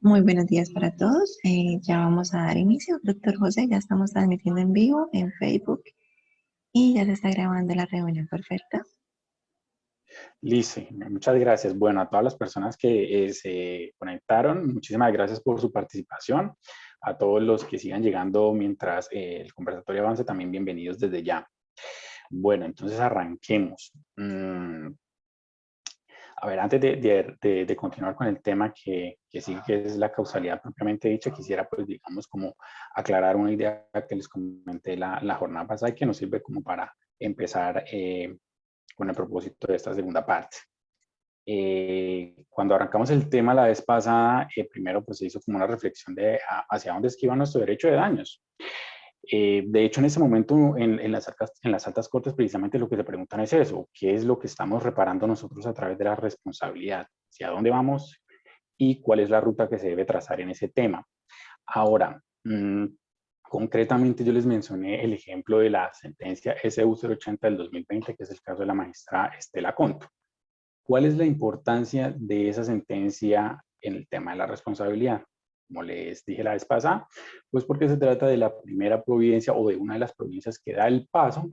Muy buenos días para todos. Ya vamos a dar inicio. Doctor José, ya estamos transmitiendo en vivo en Facebook y ya se está grabando la reunión. Perfecta. Lice, muchas gracias. Bueno, a todas las personas que se conectaron, muchísimas gracias por su participación. A todos los que sigan llegando mientras el conversatorio avance, también bienvenidos desde ya. Bueno, entonces arranquemos. A ver, antes de continuar con el tema que sí que es la causalidad propiamente dicha, quisiera pues digamos como aclarar una idea que les comenté la jornada pasada y que nos sirve como para empezar con el propósito de esta segunda parte. Cuando arrancamos el tema la vez pasada, primero pues se hizo como una reflexión de hacia dónde es que iba nuestro derecho de daños. De hecho, en ese momento, en las altas cortes, precisamente lo que se preguntan es eso, ¿qué es lo que estamos reparando nosotros a través de la responsabilidad? ¿Hacia dónde vamos? ¿Y cuál es la ruta que se debe trazar en ese tema? Ahora, concretamente yo les mencioné el ejemplo de la sentencia SU 080 del 2020, que es el caso de la magistrada Estela Conto. ¿Cuál es la importancia de esa sentencia en el tema de la responsabilidad? Como les dije la vez pasada, pues porque se trata de la primera providencia o de una de las providencias que da el paso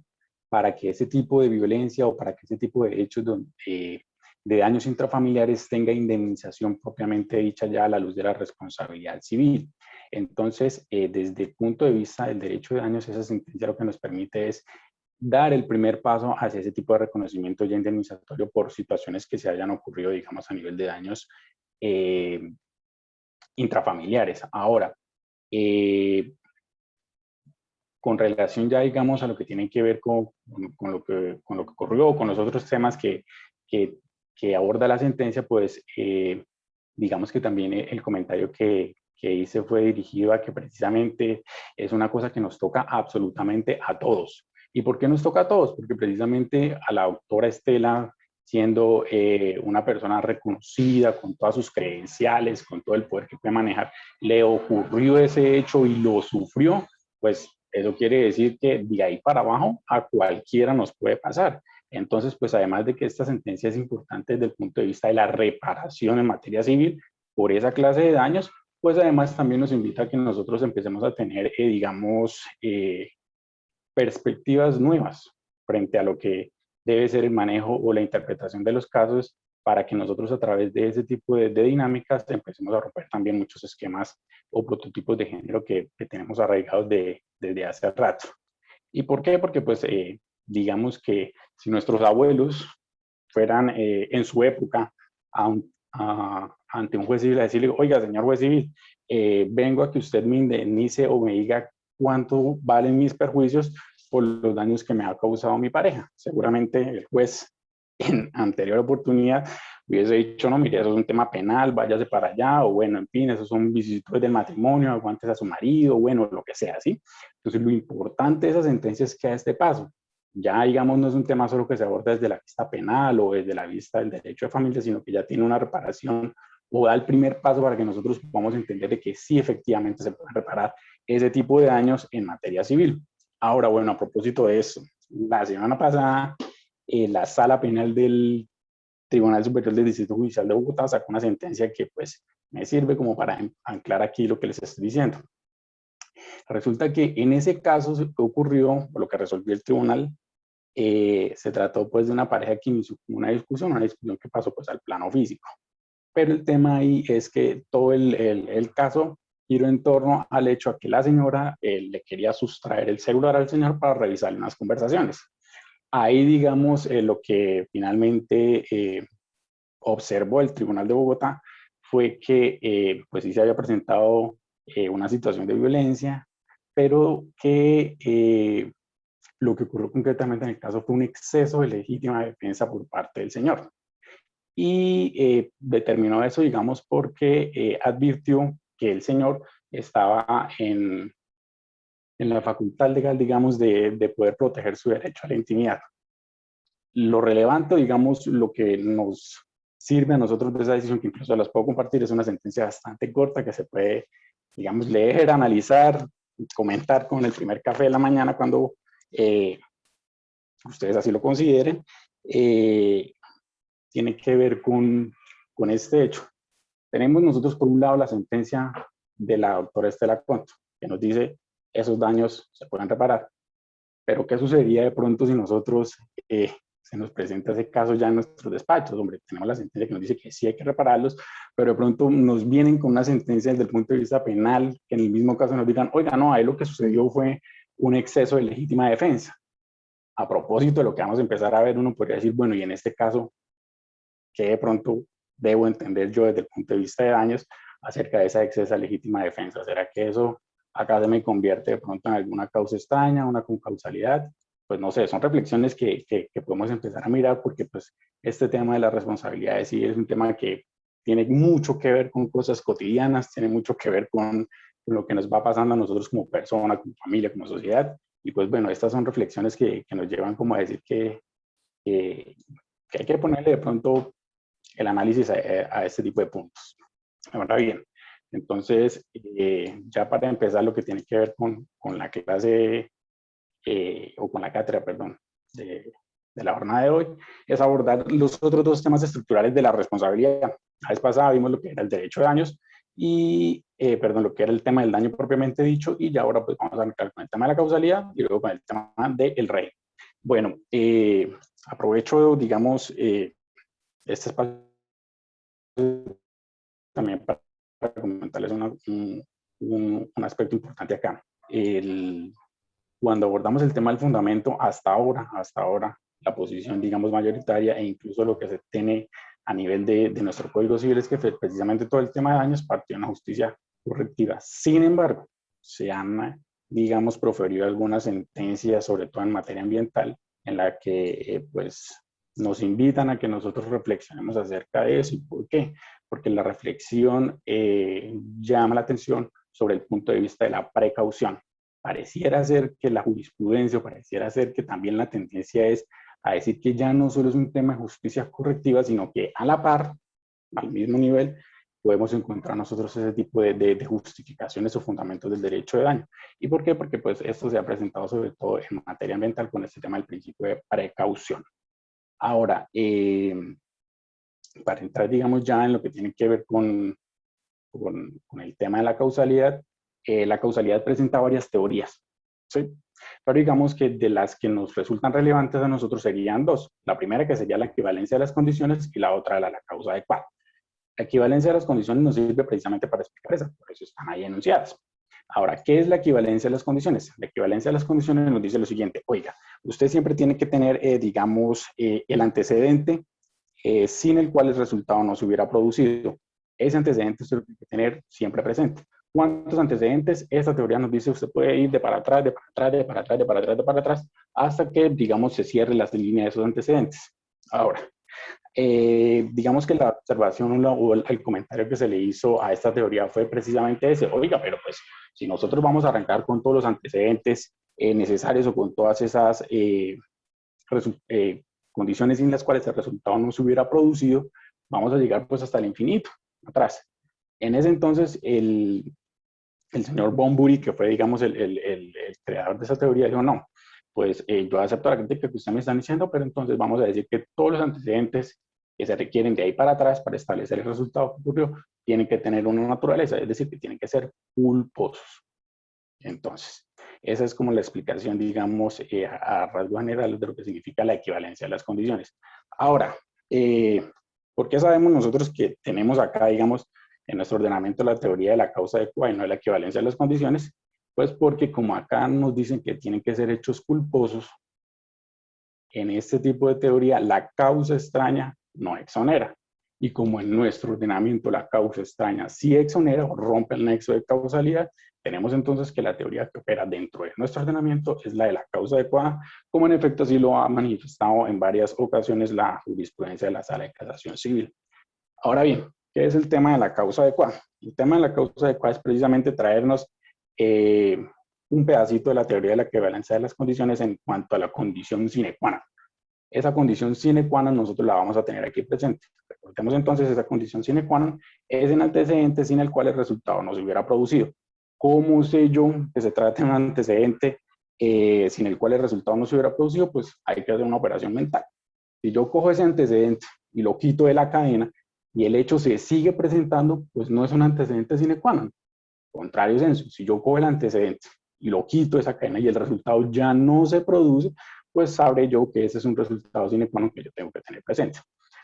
para que ese tipo de violencia o para que ese tipo de hechos de daños intrafamiliares tenga indemnización propiamente dicha ya a la luz de la responsabilidad civil. Entonces, desde el punto de vista del derecho de daños, esa sentencia lo que nos permite es dar el primer paso hacia ese tipo de reconocimiento ya indemnizatorio por situaciones que se hayan ocurrido, digamos, a nivel de daños intrafamiliares. Ahora, con relación ya, digamos, a lo que tiene que ver con lo que ocurrió, con los otros temas que aborda la sentencia, pues, digamos que también el comentario que hice fue dirigido a que precisamente es una cosa que nos toca absolutamente a todos. ¿Y por qué nos toca a todos? Porque precisamente a la doctora Estela, siendo una persona reconocida con todas sus credenciales, con todo el poder que puede manejar, le ocurrió ese hecho y lo sufrió, pues eso quiere decir que de ahí para abajo a cualquiera nos puede pasar. Entonces, pues además de que esta sentencia es importante desde el punto de vista de la reparación en materia civil por esa clase de daños, pues además también nos invita a que nosotros empecemos a tener, digamos, perspectivas nuevas frente a lo que debe ser el manejo o la interpretación de los casos para que nosotros a través de ese tipo de dinámicas empecemos a romper también muchos esquemas o prototipos de género que tenemos arraigados desde hace rato. ¿Y por qué? Porque pues digamos que si nuestros abuelos fueran en su época ante un juez civil a decirle, oiga, señor juez civil, vengo a que usted me indemnice o me diga cuánto valen mis perjuicios por los daños que me ha causado mi pareja. Seguramente el juez en anterior oportunidad hubiese dicho, no, mire, eso es un tema penal, váyase para allá, o bueno, en fin, esos son vicisitudes del matrimonio, aguantes a su marido, bueno, lo que sea, ¿sí? Entonces, lo importante de esa sentencia es que a este paso, ya digamos, no es un tema solo que se aborda desde la vista penal o desde la vista del derecho de familia, sino que ya tiene una reparación o da el primer paso para que nosotros podamos entender de que sí efectivamente se pueden reparar ese tipo de daños en materia civil. Ahora, bueno, a propósito de eso, la semana pasada, la Sala Penal del Tribunal Superior del Distrito Judicial de Bogotá sacó una sentencia que pues me sirve como para anclar aquí lo que les estoy diciendo. Resulta que en ese caso que ocurrió, o lo que resolvió el tribunal, se trató pues de una pareja que inició una discusión que pasó pues al plano físico. Pero el tema ahí es que todo el caso giró en torno al hecho a que la señora le quería sustraer el celular al señor para revisarle unas conversaciones. Ahí, digamos, lo que finalmente observó el Tribunal de Bogotá fue que pues sí se había presentado una situación de violencia, pero que lo que ocurrió concretamente en el caso fue un exceso de legítima defensa por parte del señor. Y determinó eso, digamos, porque advirtió que el señor estaba en la facultad legal, digamos, de poder proteger su derecho a la intimidad. Lo relevante, digamos, lo que nos sirve a nosotros de esa decisión, que incluso las puedo compartir, es una sentencia bastante corta que se puede, digamos, leer, analizar, comentar con el primer café de la mañana cuando ustedes así lo consideren. Tiene que ver con este hecho. Tenemos nosotros, por un lado, la sentencia de la doctora Estela Conto, que nos dice esos daños se pueden reparar. Pero ¿qué sucedería de pronto si nosotros se nos presenta ese caso ya en nuestros despachos? Hombre, tenemos la sentencia que nos dice que sí hay que repararlos, pero de pronto nos vienen con una sentencia desde el punto de vista penal, que en el mismo caso nos digan, oiga, no, ahí lo que sucedió fue un exceso de legítima defensa. A propósito de lo que vamos a empezar a ver, uno podría decir, bueno, y en este caso, ¿qué de pronto debo entender yo desde el punto de vista de daños acerca de esa excesa legítima defensa? ¿Será que eso acá se me convierte de pronto en alguna causa extraña, una concausalidad? Pues no sé, son reflexiones que podemos empezar a mirar, porque pues este tema de las responsabilidades sí es un tema que tiene mucho que ver con cosas cotidianas, tiene mucho que ver con lo que nos va pasando a nosotros como persona, como familia, como sociedad. Y pues bueno, estas son reflexiones que nos llevan como a decir que hay que ponerle de pronto el análisis a este tipo de puntos. Ahora bien, entonces, ya para empezar lo que tiene que ver con la clase, o con la cátedra, perdón, de la jornada de hoy, es abordar los otros dos temas estructurales de la responsabilidad. La vez pasada vimos lo que era el derecho de daños y, perdón, lo que era el tema del daño propiamente dicho, y ya ahora pues vamos a arrancar con el tema de la causalidad y luego con el tema del rey. Bueno, aprovecho, digamos, este espacio también para comentarles un aspecto importante acá. Cuando abordamos el tema del fundamento, hasta ahora, la posición, digamos, mayoritaria e incluso lo que se tiene a nivel de nuestro Código Civil es que precisamente todo el tema de daños partió de una justicia correctiva. Sin embargo, se han, digamos, proferido algunas sentencias, sobre todo en materia ambiental, en la que, pues, nos invitan a que nosotros reflexionemos acerca de eso. ¿Y por qué? Porque la reflexión llama la atención sobre el punto de vista de la precaución. Pareciera ser que la jurisprudencia, pareciera ser que también la tendencia es a decir que ya no solo es un tema de justicia correctiva, sino que a la par, al mismo nivel, podemos encontrar nosotros ese tipo de justificaciones o fundamentos del derecho de daño. ¿Y por qué? Porque pues esto se ha presentado sobre todo en materia ambiental con este tema del principio de precaución. Ahora, para entrar, digamos, ya en lo que tiene que ver con el tema de la causalidad presenta varias teorías, ¿sí? Pero digamos que de las que nos resultan relevantes a nosotros serían dos. La primera, que sería la equivalencia de las condiciones, y la otra, la causa adecuada. La equivalencia de las condiciones nos sirve precisamente para explicar eso, por eso están ahí enunciadas. Ahora, ¿qué es la equivalencia de las condiciones? La equivalencia de las condiciones nos dice lo siguiente: oiga, usted siempre tiene que tener, digamos, el antecedente sin el cual el resultado no se hubiera producido. Ese antecedente usted lo tiene que tener siempre presente. ¿Cuántos antecedentes? Esta teoría nos dice usted puede ir de para atrás, de para atrás, de para atrás, de para atrás, de para atrás, hasta que, digamos, se cierre las líneas de esos antecedentes. Ahora, digamos que la observación o el comentario que se le hizo a esta teoría fue precisamente ese. Oiga, pero pues si nosotros vamos a arrancar con todos los antecedentes necesarios o con todas esas condiciones sin las cuales el resultado no se hubiera producido, vamos a llegar pues hasta el infinito, atrás. En ese entonces, el señor Bunbury, que fue, digamos, el creador de esa teoría, dijo, no, pues yo acepto la crítica que usted me está diciendo, pero entonces vamos a decir que todos los antecedentes que se requieren de ahí para atrás para establecer el resultado que ocurrió, tienen que tener una naturaleza, es decir, que tienen que ser culposos. Entonces, esa es como la explicación, digamos, a rasgos generales de lo que significa la equivalencia de las condiciones. Ahora, ¿por qué sabemos nosotros que tenemos acá, digamos, en nuestro ordenamiento la teoría de la causa adecuada y no de la equivalencia de las condiciones? Pues porque como acá nos dicen que tienen que ser hechos culposos, en este tipo de teoría la causa extraña no exonera. Y como en nuestro ordenamiento la causa extraña sí exonera o rompe el nexo de causalidad, tenemos entonces que la teoría que opera dentro de nuestro ordenamiento es la de la causa adecuada, como en efecto así lo ha manifestado en varias ocasiones la jurisprudencia de la Sala de Casación Civil. Ahora bien, ¿qué es el tema de la causa adecuada? El tema de la causa adecuada es precisamente traernos un pedacito de la teoría de la equivalencia de las condiciones en cuanto a la condición sine qua non. Esa condición sine qua non nosotros la vamos a tener aquí presente. Recordemos entonces, esa condición sine qua non es un antecedente sin el cual el resultado no se hubiera producido. ¿Cómo sé yo que se trata de un antecedente sin el cual el resultado no se hubiera producido? Pues hay que hacer una operación mental. Si yo cojo ese antecedente y lo quito de la cadena y el hecho se sigue presentando, pues no es un antecedente sine qua non. Contrario sensu, si yo cojo el antecedente y lo quito de esa cadena y el resultado ya no se produce, pues sabré yo que ese es un resultado sine qua non que yo tengo que tener presente.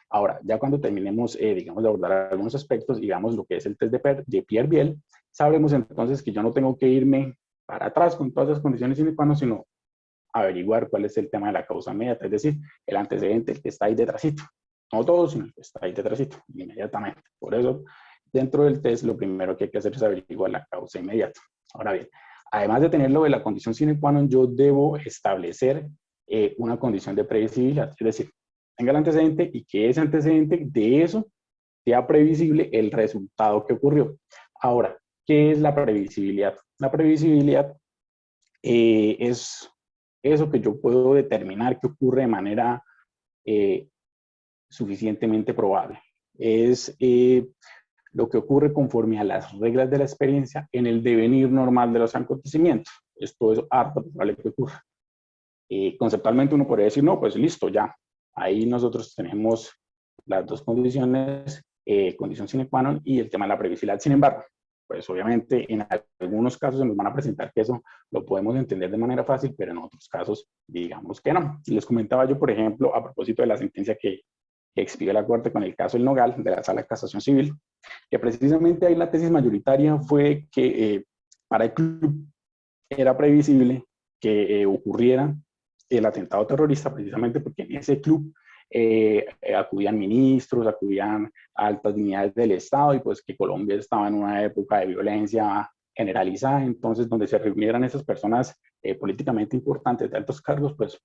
Ahora, ya cuando terminemos, digamos, de abordar algunos aspectos, digamos, lo que es el test de Pierre-Biel, sabremos entonces que yo no tengo que irme para atrás con todas las condiciones sine qua non, sino averiguar cuál es el tema de la causa inmediata, es decir, el antecedente, el que está ahí detrásito. No todo, sino el que está ahí detrásito, inmediatamente. Por eso, dentro del test, lo primero que hay que hacer es averiguar la causa inmediata. Ahora bien, además de tenerlo de la condición sine qua non, yo debo establecer una condición de previsibilidad, es decir, tenga el antecedente y que ese antecedente de eso sea previsible el resultado que ocurrió. Ahora, ¿qué es la previsibilidad? La previsibilidad es eso que yo puedo determinar que ocurre de manera suficientemente probable. Es lo que ocurre conforme a las reglas de la experiencia en el devenir normal de los acontecimientos. Esto es harto probable que ocurra. Conceptualmente uno podría decir, no, pues listo, ya. Ahí nosotros tenemos las dos condiciones, condición sine qua non y el tema de la previsibilidad. Sin embargo, pues obviamente en algunos casos se nos van a presentar que eso lo podemos entender de manera fácil, pero en otros casos digamos que no. Les comentaba yo, por ejemplo, a propósito de la sentencia que expidió la Corte con el caso del Nogal de la Sala de Casación Civil, que precisamente ahí la tesis mayoritaria fue que para el club era previsible que ocurriera el atentado terrorista precisamente porque en ese club acudían ministros, acudían altas dignidades del Estado y pues que Colombia estaba en una época de violencia generalizada, entonces donde se reunieran esas personas políticamente importantes de altos cargos, pues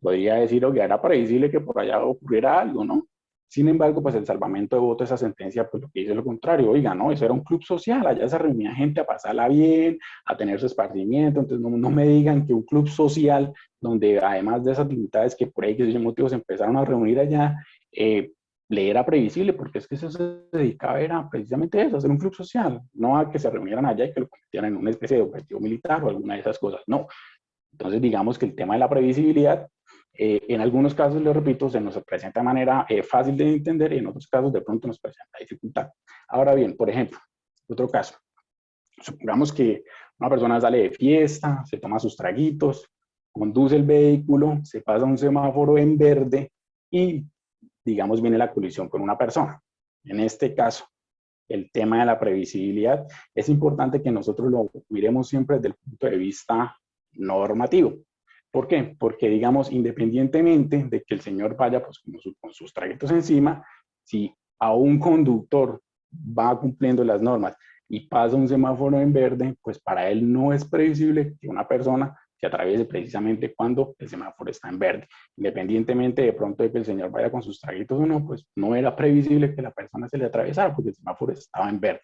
podría decir, oye, era previsible que por allá ocurriera algo, ¿no? Sin embargo, pues el salvamento de voto de esa sentencia, pues lo que dice lo contrario, oiga, no, eso era un club social, allá se reunía gente a pasarla bien, a tener su esparcimiento, entonces no me digan que un club social, donde además de esas dignidades que por ahí que esos motivos empezaron a reunir allá, le era previsible, porque es que eso se dedicaba era precisamente eso, a hacer un club social, no a que se reunieran allá y que lo convirtieran en una especie de objetivo militar o alguna de esas cosas, no. Entonces digamos que el tema de la previsibilidad en algunos casos, les repito, se nos presenta de manera fácil de entender y en otros casos de pronto nos presenta dificultad. Ahora bien, por ejemplo, otro caso. Supongamos que una persona sale de fiesta, se toma sus traguitos, conduce el vehículo, se pasa un semáforo en verde y, digamos, viene la colisión con una persona. En este caso, el tema de la previsibilidad es importante que nosotros lo miremos siempre desde el punto de vista normativo. ¿Por qué? Porque, digamos, independientemente de que el señor vaya pues, con sus traguitos encima, si a un conductor va cumpliendo las normas y pasa un semáforo en verde, pues para él no es previsible que una persona se atraviese precisamente cuando el semáforo está en verde. Independientemente de pronto de que el señor vaya con sus traguitos o no, pues no era previsible que la persona se le atravesara porque el semáforo estaba en verde.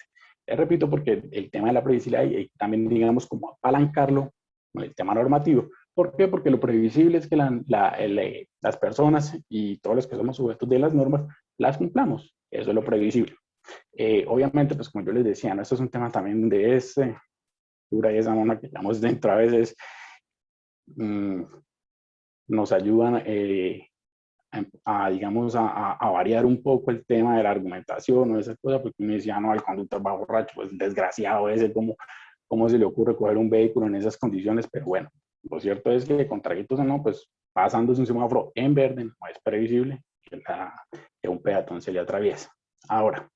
Les repito, porque el tema de la previsibilidad y también, digamos, como apalancarlo con el tema normativo. ¿Por qué? Porque lo previsible es que las personas y todos los que somos sujetos de las normas las cumplamos. Eso es lo previsible. Obviamente, pues como yo les decía, ¿no? Esto es un tema también de pura y esa mona que estamos dentro a veces, nos ayudan digamos, a variar un poco el tema de la argumentación o esa cosa, porque uno decía, no, el conductor va borracho, pues desgraciado ese, ¿cómo se le ocurre coger un vehículo en esas condiciones? Pero bueno, lo cierto es que con traguitos o no, pues pasándose un semáforo en verde, no es previsible que un peatón se le atraviesa. Ahora,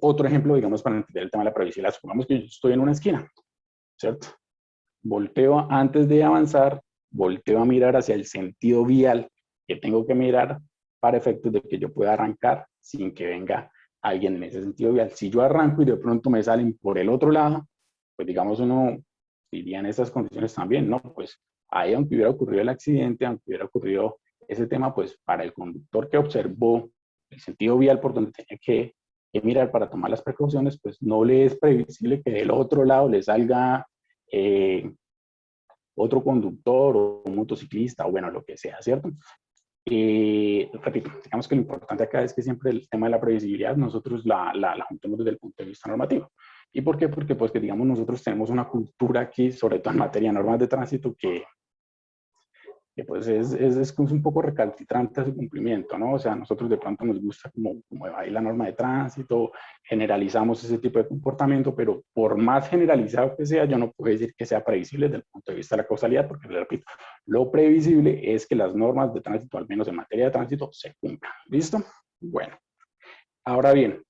otro ejemplo, digamos, para entender el tema de la previsibilidad, supongamos que yo estoy en una esquina, ¿cierto? Volteo antes de avanzar, volteo a mirar hacia el sentido vial que tengo que mirar para efectos de que yo pueda arrancar sin que venga alguien en ese sentido vial. Si yo arranco y de pronto me salen por el otro lado, pues digamos uno diría en estas condiciones también, ¿no? Pues ahí aunque hubiera ocurrido el accidente, aunque hubiera ocurrido ese tema, pues para el conductor que observó el sentido vial por donde tenía que mirar para tomar las precauciones, pues no le es previsible que del otro lado le salga otro conductor o un motociclista o bueno, lo que sea, ¿cierto? Repito, digamos que lo importante acá es que siempre el tema de la previsibilidad nosotros la juntemos desde el punto de vista normativo. ¿Y por qué? Porque pues que digamos nosotros tenemos una cultura aquí, sobre todo en materia de normas de tránsito, que pues es un poco recalcitrante a su cumplimiento, ¿no? O sea, a nosotros de pronto nos gusta como evadir la norma de tránsito, generalizamos ese tipo de comportamiento, pero por más generalizado que sea, yo no puedo decir que sea previsible desde el punto de vista de la causalidad, porque, le repito, lo previsible es que las normas de tránsito, al menos en materia de tránsito, se cumplan. ¿Listo? Bueno, ahora bien,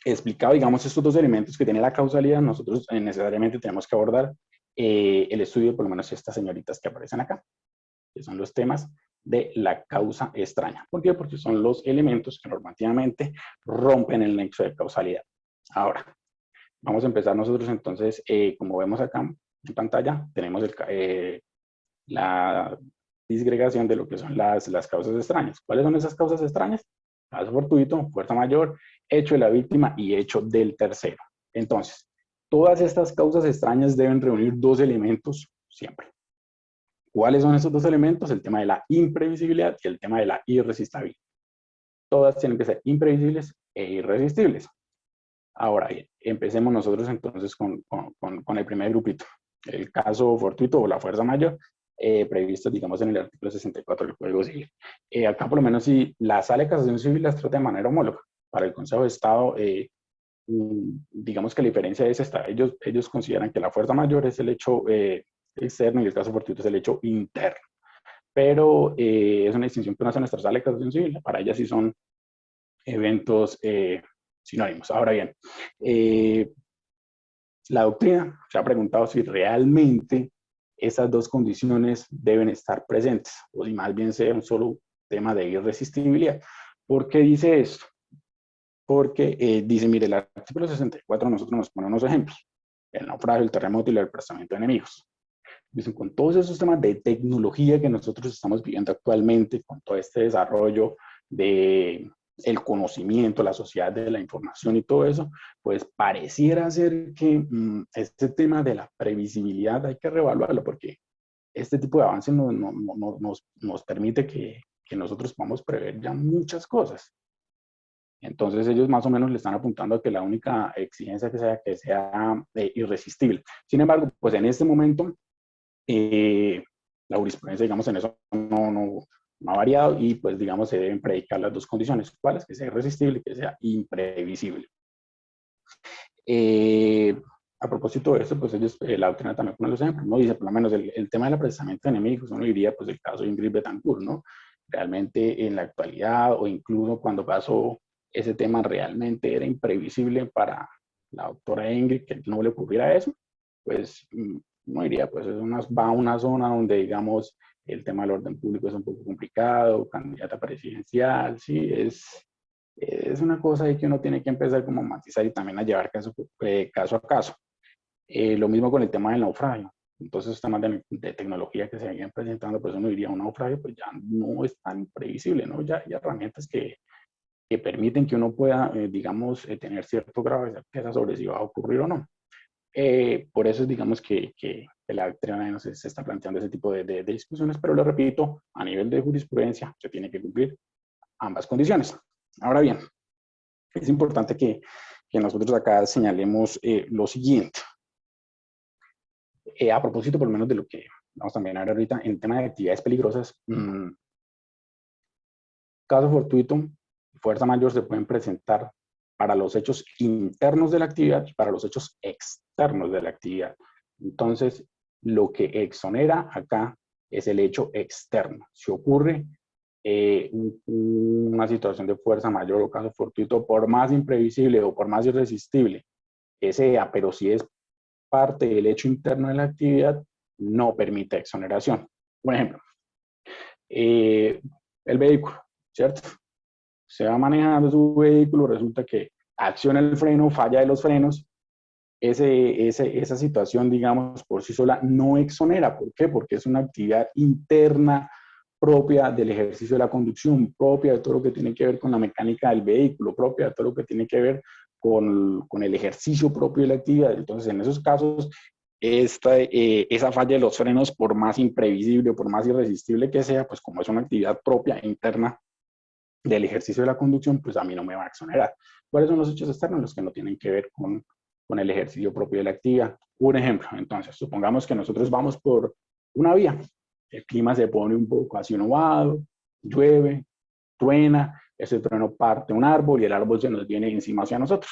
explicado, digamos, estos dos elementos que tiene la causalidad, nosotros necesariamente tenemos que abordar el estudio, por lo menos estas señoritas que aparecen acá, que son los temas de la causa extraña. ¿Por qué? Porque son los elementos que normativamente rompen el nexo de causalidad. Ahora, vamos a empezar nosotros entonces, como vemos acá en pantalla, tenemos la disgregación de lo que son las causas extrañas. ¿Cuáles son esas causas extrañas? Caso fortuito, fuerza mayor, hecho de la víctima y hecho del tercero. Entonces, todas estas causas extrañas deben reunir dos elementos siempre. ¿Cuáles son esos dos elementos? El tema de la imprevisibilidad y el tema de la irresistibilidad. Todas tienen que ser imprevisibles e irresistibles. Ahora bien, empecemos nosotros entonces con el primer grupito. El caso fortuito o la fuerza mayor, previsto, digamos, en el artículo 64 del Código Civil. Acá, por lo menos, si la Sala de Casación Civil las trata de manera homóloga. Para el Consejo de Estado, digamos que la diferencia es esta. Ellos consideran que la fuerza mayor es el hecho externo y el caso fortuito es el hecho interno. Pero es una distinción que no hace nuestra Sala de Casación Civil. Para ellas sí son eventos sinónimos. Ahora bien, la doctrina se ha preguntado si realmente esas dos condiciones deben estar presentes o si más bien sea un solo tema de irresistibilidad. ¿Por qué dice esto? Porque dice, mire, el artículo 64 nosotros nos pone unos ejemplos. El naufragio, el terremoto y el desplazamiento de enemigos. Dicen, con todos esos temas de tecnología que nosotros estamos viviendo actualmente, con todo este desarrollo de el conocimiento, la sociedad de la información y todo eso, pues pareciera ser que este tema de la previsibilidad hay que reevaluarlo, porque este tipo de avance nos permite que nosotros podamos prever ya muchas cosas. Entonces ellos más o menos le están apuntando a que la única exigencia que sea irresistible. Sin embargo, pues en este momento la jurisprudencia, digamos, en eso no ha variado y pues, digamos, se deben predicar las dos condiciones. ¿Cuáles? Que sea irresistible y que sea imprevisible. A propósito de esto, pues ellos, la doctrina también pone los ejemplos, ¿no? Dice, por lo menos, el tema del apresamiento de enemigos, uno diría, pues, el caso de Ingrid Betancourt, ¿no? Realmente, en la actualidad, o incluso cuando pasó ese tema, realmente era imprevisible para la doctora Ingrid que no le ocurriera eso. Pues, uno diría, pues va a una zona donde, digamos, el tema del orden público es un poco complicado, candidata presidencial, sí, es una cosa ahí que uno tiene que empezar como a matizar y también a llevar caso a caso. Lo mismo con el tema del naufragio. Entonces, los temas de tecnología que se venían presentando, pues uno diría, un naufragio pues ya no es tan previsible, ¿no? Ya hay herramientas que permiten que uno pueda, digamos, tener cierto grado de certeza sobre si va a ocurrir o no. Por eso es, digamos, que la doctrina se está planteando ese tipo de discusiones, pero lo repito, a nivel de jurisprudencia se tiene que cumplir ambas condiciones. Ahora bien, es importante que nosotros acá señalemos lo siguiente. A propósito, por lo menos de lo que vamos también a ver ahorita, en tema de actividades peligrosas, caso fortuito, fuerza mayor se pueden presentar para los hechos internos de la actividad y para los hechos externos de la actividad. Entonces, lo que exonera acá es el hecho externo. Si ocurre una situación de fuerza mayor o caso fortuito, por más imprevisible o por más irresistible que sea, pero si es parte del hecho interno de la actividad, no permite exoneración. Por ejemplo, el vehículo, ¿cierto? Se va manejando su vehículo, resulta que acciona el freno, falla de los frenos, esa situación, digamos, por sí sola no exonera. ¿Por qué? Porque es una actividad interna propia del ejercicio de la conducción, propia de todo lo que tiene que ver con la mecánica del vehículo, propia de todo lo que tiene que ver con el ejercicio propio de la actividad. Entonces, en esos casos, esa falla de los frenos, por más imprevisible, por más irresistible que sea, pues como es una actividad propia, interna del ejercicio de la conducción, pues a mí no me va a exonerar. ¿Cuáles son los hechos externos? Los que no tienen que ver con el ejercicio propio de la actividad. Un ejemplo, entonces, supongamos que nosotros vamos por una vía, el clima se pone un poco así nublado, llueve, truena, ese trueno parte un árbol y el árbol se nos viene encima hacia nosotros.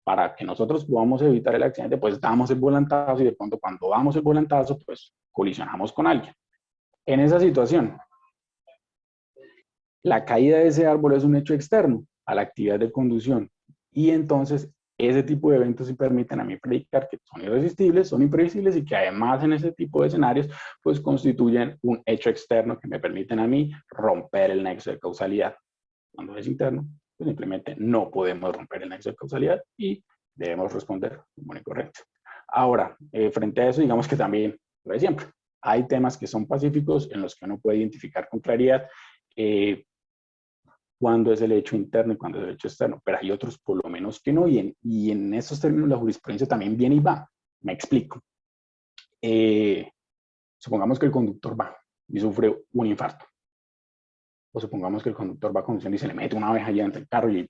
Para que nosotros podamos evitar el accidente, pues damos el volantazo y de pronto cuando damos el volantazo, pues colisionamos con alguien. En esa situación, la caída de ese árbol es un hecho externo a la actividad de conducción y entonces ese tipo de eventos sí permiten a mí predicar que son irresistibles, son imprevisibles y que además en ese tipo de escenarios pues constituyen un hecho externo que me permiten a mí romper el nexo de causalidad. Cuando es interno, pues simplemente no podemos romper el nexo de causalidad y debemos responder como incorrecto. Ahora, frente a eso, digamos que también, lo de siempre, hay temas que son pacíficos en los que uno puede identificar con claridad cuándo es el hecho interno y cuándo es el hecho externo, pero hay otros por lo menos que no, y en esos términos la jurisprudencia también viene y va. Me explico. Supongamos que el conductor va y sufre un infarto, o supongamos que el conductor va conduciendo y se le mete una abeja allá dentro del carro y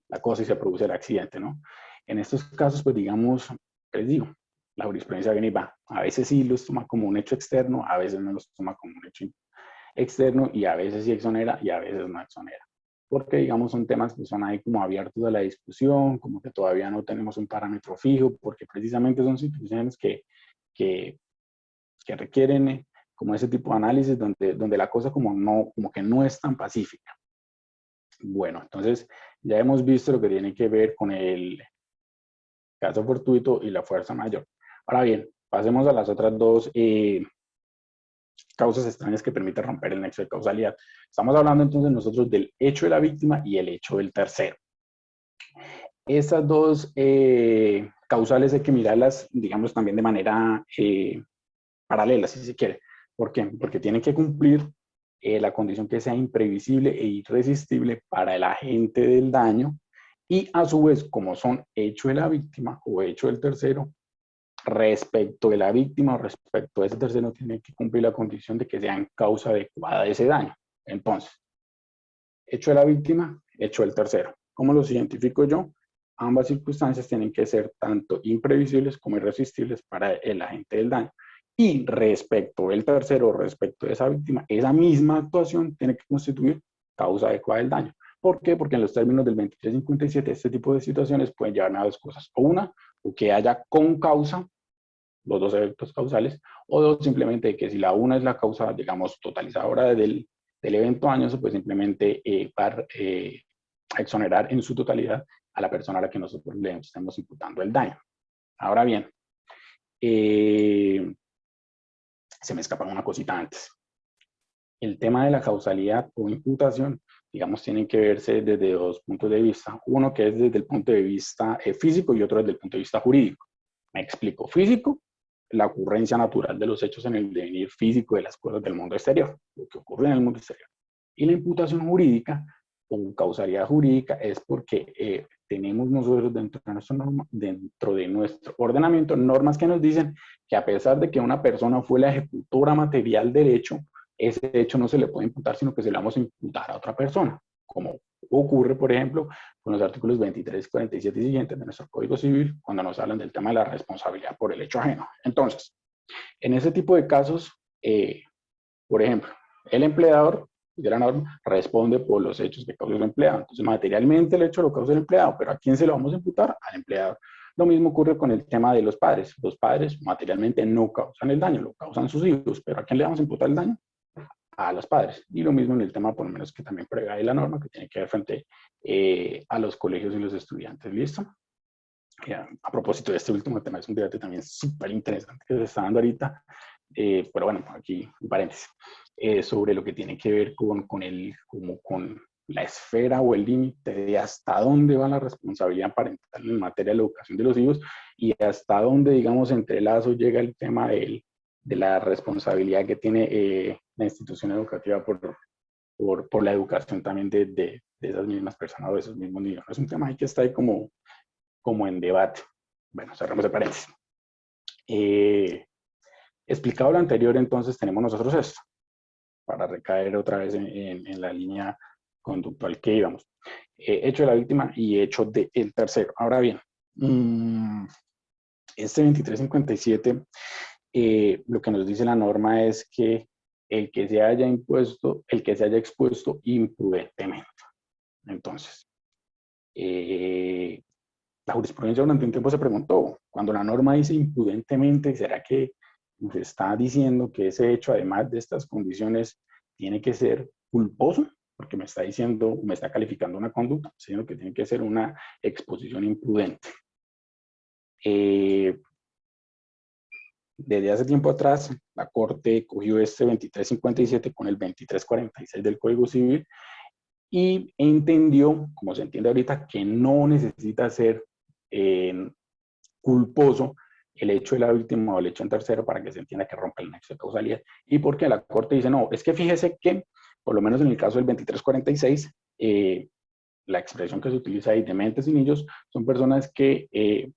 la cosa y se produce el accidente, ¿no? En estos casos, pues digamos, les digo, la jurisprudencia viene y va. A veces sí los toma como un hecho externo, a veces no los toma como un hecho externo y a veces sí exonera y a veces no exonera. Porque, digamos, son temas que son ahí como abiertos a la discusión, como que todavía no tenemos un parámetro fijo, porque precisamente son situaciones que, que requieren como ese tipo de análisis donde la cosa como que no es tan pacífica. Bueno, entonces ya hemos visto lo que tiene que ver con el caso fortuito y la fuerza mayor. Ahora bien, pasemos a las otras dos causas extrañas que permiten romper el nexo de causalidad. Estamos hablando entonces nosotros del hecho de la víctima y el hecho del tercero. Estas dos causales hay que mirarlas, digamos, también de manera paralela, si se quiere. ¿Por qué? Porque tienen que cumplir la condición que sea imprevisible e irresistible para el agente del daño y a su vez, como son hecho de la víctima o hecho del tercero, respecto de la víctima o respecto de ese tercero tiene que cumplir la condición de que sean causa adecuada de ese daño. Entonces, hecho de la víctima, hecho del tercero. ¿Cómo los identifico yo? Ambas circunstancias tienen que ser tanto imprevisibles como irresistibles para el agente del daño. Y respecto del tercero, respecto de esa víctima, esa misma actuación tiene que constituir causa adecuada del daño. ¿Por qué? Porque en los términos del 2357 este tipo de situaciones pueden llevar a dos cosas. O una, o que haya con causa los dos efectos causales, o dos, simplemente que si la una es la causa, digamos, totalizadora del evento dañoso, pues simplemente va a exonerar en su totalidad a la persona a la que nosotros le estemos imputando el daño. Ahora bien, Se me escapa una cosita antes. El tema de la causalidad o imputación, digamos, tienen que verse desde dos puntos de vista. Uno que es desde el punto de vista físico y otro desde el punto de vista jurídico. Me explico. Físico, la ocurrencia natural de los hechos en el devenir físico de las cosas del mundo exterior, lo que ocurre en el mundo exterior. Y la imputación jurídica o causalidad jurídica es porque tenemos nosotros dentro de nuestro ordenamiento normas que nos dicen que a pesar de que una persona fue la ejecutora material del hecho, ese hecho no se le puede imputar, sino que se le vamos a imputar a otra persona, como ocurre, por ejemplo, con los artículos 23, 47 y siguientes de nuestro Código Civil, cuando nos hablan del tema de la responsabilidad por el hecho ajeno. Entonces, en ese tipo de casos, por ejemplo, el empleador de la norma responde por los hechos que causa el empleado. Entonces, materialmente el hecho lo causa el empleado, pero ¿a quién se lo vamos a imputar? Al empleador. Lo mismo ocurre con el tema de los padres. Los padres materialmente no causan el daño, lo causan sus hijos, pero ¿a quién le vamos a imputar el daño? A los padres. Y lo mismo en el tema, por lo menos, que también prevé la norma, que tiene que ver frente a los colegios y los estudiantes. ¿Listo? A propósito de este último tema, es un debate también súper interesante que se está dando ahorita, pero bueno, aquí un paréntesis, sobre lo que tiene que ver con la esfera o el límite de hasta dónde va la responsabilidad parental en materia de la educación de los hijos y hasta dónde, digamos, entre lazo llega el tema de la responsabilidad que tiene la institución educativa por la educación también de esas mismas personas o de esos mismos niños. Es un tema ahí que está ahí como en debate. Bueno, cerramos el paréntesis. Explicado lo anterior, entonces tenemos nosotros esto, para recaer otra vez en la línea conductual que íbamos. Hecho de la víctima y hecho del tercero. Ahora bien, este 2357, lo que nos dice la norma es que el que se haya expuesto imprudentemente. Entonces, la jurisprudencia durante un tiempo se preguntó, cuando la norma dice imprudentemente, ¿será que nos está diciendo que ese hecho, además de estas condiciones, tiene que ser culposo? Porque me está diciendo, me está calificando una conducta, sino que tiene que ser una exposición imprudente. Desde hace tiempo atrás, la Corte cogió este 2357 con el 2346 del Código Civil y entendió, como se entiende ahorita, que no necesita ser culposo el hecho de la víctima o el hecho en tercero para que se entienda que rompe el nexo de causalidad. Y porque la Corte dice, no, es que fíjese que, por lo menos en el caso del 2346, la expresión que se utiliza ahí, dementes y niños, son personas que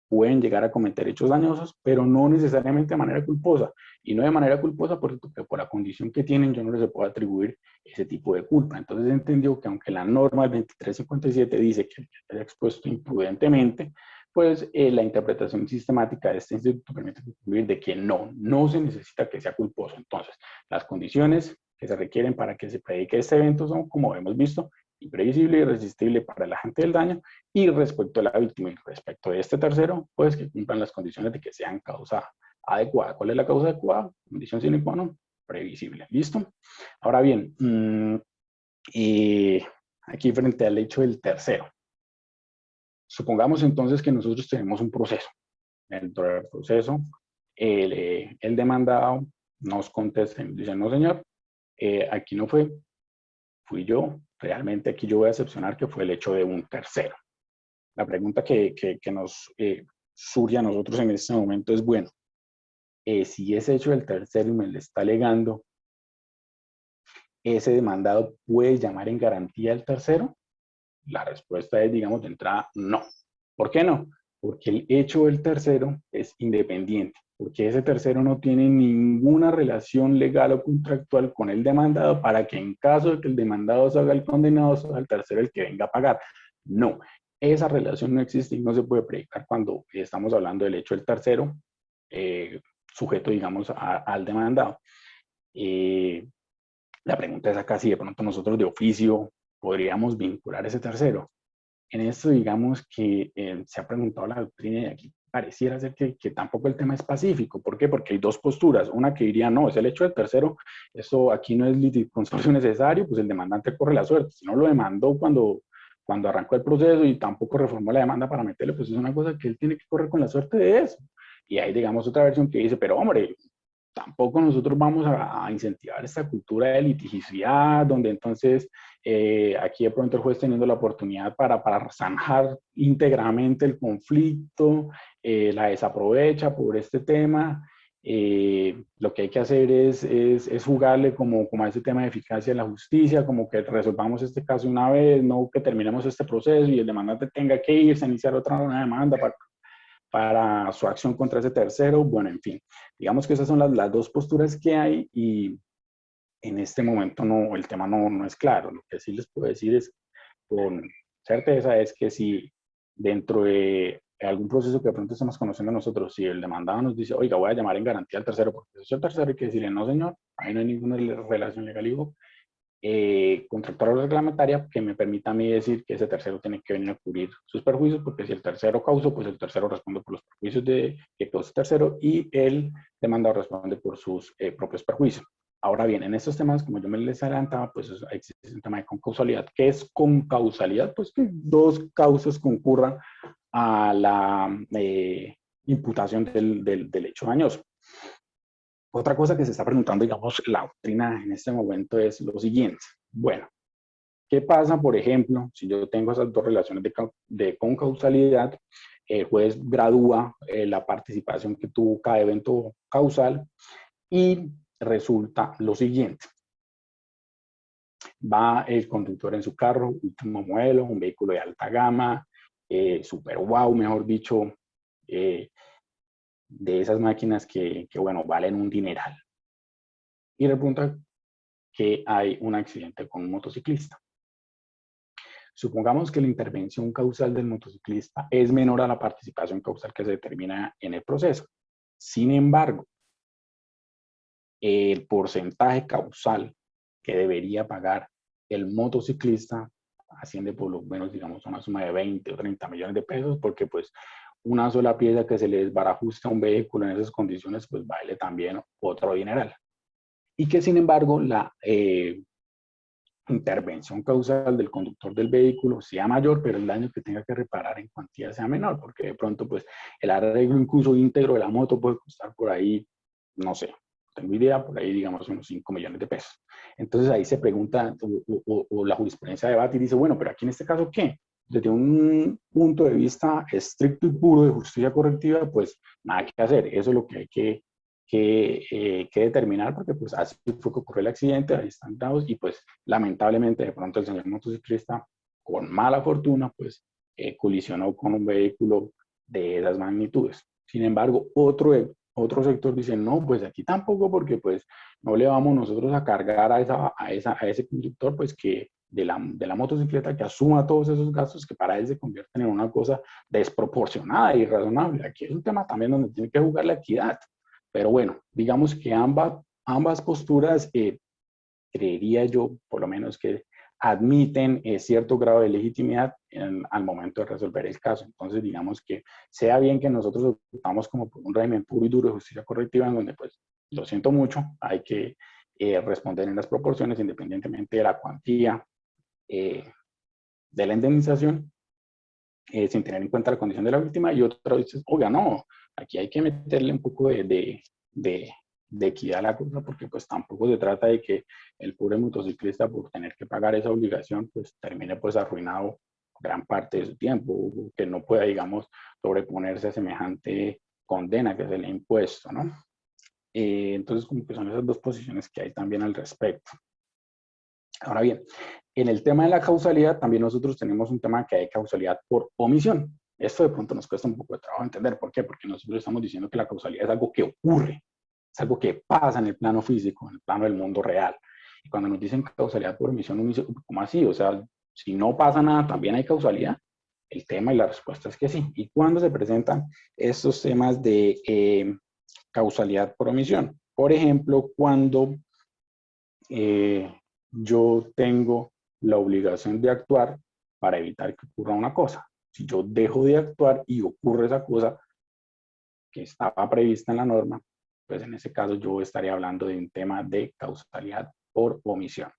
pueden llegar a cometer hechos dañosos, pero no necesariamente de manera culposa. Y no de manera culposa porque por la condición que tienen yo no les puedo atribuir ese tipo de culpa. Entonces entendió que aunque la norma del 2357 dice que el que haya expuesto imprudentemente, pues la interpretación sistemática de este instituto permite concluir de que no se necesita que sea culposo. Entonces, las condiciones que se requieren para que se predique este evento son, como hemos visto, imprevisible y irresistible para el agente del daño, y respecto a la víctima y respecto de este tercero, pues que cumplan las condiciones de que sean causa adecuada. ¿Cuál es la causa adecuada? Condición sine qua non, previsible. ¿Listo? Ahora bien, aquí frente al hecho del tercero. Supongamos entonces que nosotros tenemos un proceso. Dentro del proceso, el demandado nos contesta y dice, no señor, aquí no fui yo, realmente aquí yo voy a excepcionar que fue el hecho de un tercero. La pregunta que nos surge a nosotros en este momento es, bueno, si ese hecho del tercero y me le está alegando, ¿ese demandado puede llamar en garantía al tercero? La respuesta es, digamos, de entrada, no. ¿Por qué no? Porque el hecho del tercero es independiente, porque ese tercero no tiene ninguna relación legal o contractual con el demandado para que en caso de que el demandado salga el condenado, sea el tercero el que venga a pagar. No, esa relación no existe y no se puede predicar cuando estamos hablando del hecho del tercero, sujeto, digamos, al demandado. La pregunta es acá si de pronto nosotros de oficio podríamos vincular ese tercero. En esto, digamos que se ha preguntado la doctrina y aquí pareciera ser que tampoco el tema es pacífico. ¿Por qué? Porque hay dos posturas. Una que diría, no, es el hecho del tercero, eso aquí no es liticonsorcio necesario, pues el demandante corre la suerte. Si no lo demandó cuando arrancó el proceso y tampoco reformó la demanda para meterle, pues es una cosa que él tiene que correr con la suerte de eso. Y hay, digamos, otra versión que dice, pero hombre, tampoco nosotros vamos a incentivar esta cultura de litigiosidad, donde entonces aquí de pronto el juez teniendo la oportunidad para zanjar íntegramente el conflicto, la desaprovecha por este tema. Lo que hay que hacer es jugarle como a ese tema de eficacia de la justicia, como que resolvamos este caso una vez, no que terminemos este proceso y el demandante tenga que irse a iniciar otra demanda para su acción contra ese tercero. Bueno, en fin, digamos que esas son las dos posturas que hay y en este momento no, el tema no es claro. Lo que sí les puedo decir es con certeza es que si dentro de algún proceso que de pronto estamos conociendo nosotros, si el demandado nos dice, oiga, voy a llamar en garantía al tercero, porque si es el tercero hay que decirle, no señor, ahí no hay ninguna relación legal, digo, contractual o reglamentaria que me permita a mí decir que ese tercero tiene que venir a cubrir sus perjuicios, porque si el tercero causó, pues el tercero responde por los perjuicios que causó el tercero y el demandado responde por sus propios perjuicios. Ahora bien, en estos temas, como yo me les adelantaba, pues existe un tema de concausalidad. ¿Qué es concausalidad? Pues que dos causas concurran a la imputación del hecho dañoso. Otra cosa que se está preguntando, digamos, la doctrina en este momento es lo siguiente. Bueno, ¿qué pasa, por ejemplo, si yo tengo esas dos relaciones de concausalidad? El juez gradúa la participación que tuvo cada evento causal y resulta lo siguiente. Va el conductor en su carro, último modelo, un vehículo de alta gama, super wow, mejor dicho, de esas máquinas que, bueno, valen un dineral. Y resulta que hay un accidente con un motociclista. Supongamos que la intervención causal del motociclista es menor a la participación causal que se determina en el proceso. Sin embargo, el porcentaje causal que debería pagar el motociclista asciende por lo menos, digamos, a una suma de 20 o 30 millones de pesos, porque pues una sola pieza que se le desbarajuste a un vehículo en esas condiciones, pues vale también otro dineral. Y que sin embargo la intervención causal del conductor del vehículo sea mayor, pero el daño que tenga que reparar en cuantía sea menor, porque de pronto pues el arreglo incluso íntegro de la moto puede costar por ahí, no sé, no tengo idea, por ahí digamos unos 5 millones de pesos. Entonces ahí se pregunta, o la jurisprudencia debate y dice, bueno, pero aquí en este caso, ¿qué? Desde un punto de vista estricto y puro de justicia correctiva, pues nada que hacer, eso es lo que hay que determinar, porque pues así fue que ocurrió el accidente, ahí están dados, y pues lamentablemente de pronto el señor motociclista, con mala fortuna, pues colisionó con un vehículo de esas magnitudes. Sin embargo, otro sector dice, no, pues aquí tampoco, porque pues no le vamos nosotros a cargar a ese conductor, pues que de la motocicleta que asuma todos esos gastos que para él se convierten en una cosa desproporcionada y irrazonable. Aquí es un tema también donde tiene que jugar la equidad. Pero bueno, digamos que ambas posturas, creería yo, por lo menos que admiten cierto grado de legitimidad al momento de resolver el caso. Entonces, digamos que sea bien que nosotros optamos como por un régimen puro y duro de justicia correctiva, en donde, pues, lo siento mucho, hay que responder en las proporciones, independientemente de la cuantía de la indemnización, sin tener en cuenta la condición de la víctima, y otra vez, oiga, no, aquí hay que meterle un poco de equidad a la cosa, porque pues tampoco se trata de que el pobre motociclista por tener que pagar esa obligación, pues termine pues arruinado gran parte de su tiempo, que no pueda, digamos, sobreponerse a semejante condena que se le ha impuesto, ¿no? Entonces, como que son esas dos posiciones que hay también al respecto. Ahora bien, en el tema de la causalidad, también nosotros tenemos un tema que hay causalidad por omisión. Esto de pronto nos cuesta un poco de trabajo entender. ¿Por qué? Porque nosotros estamos diciendo que la causalidad es algo que ocurre, es algo que pasa en el plano físico, en el plano del mundo real. Y cuando nos dicen causalidad por omisión, uno dice, ¿cómo así? O sea, si no pasa nada, ¿también hay causalidad? El tema y la respuesta es que sí. ¿Y cuándo se presentan estos temas de causalidad por omisión? Por ejemplo, cuando yo tengo la obligación de actuar para evitar que ocurra una cosa. Si yo dejo de actuar y ocurre esa cosa que estaba prevista en la norma, pues en ese caso yo estaría hablando de un tema de causalidad por omisión.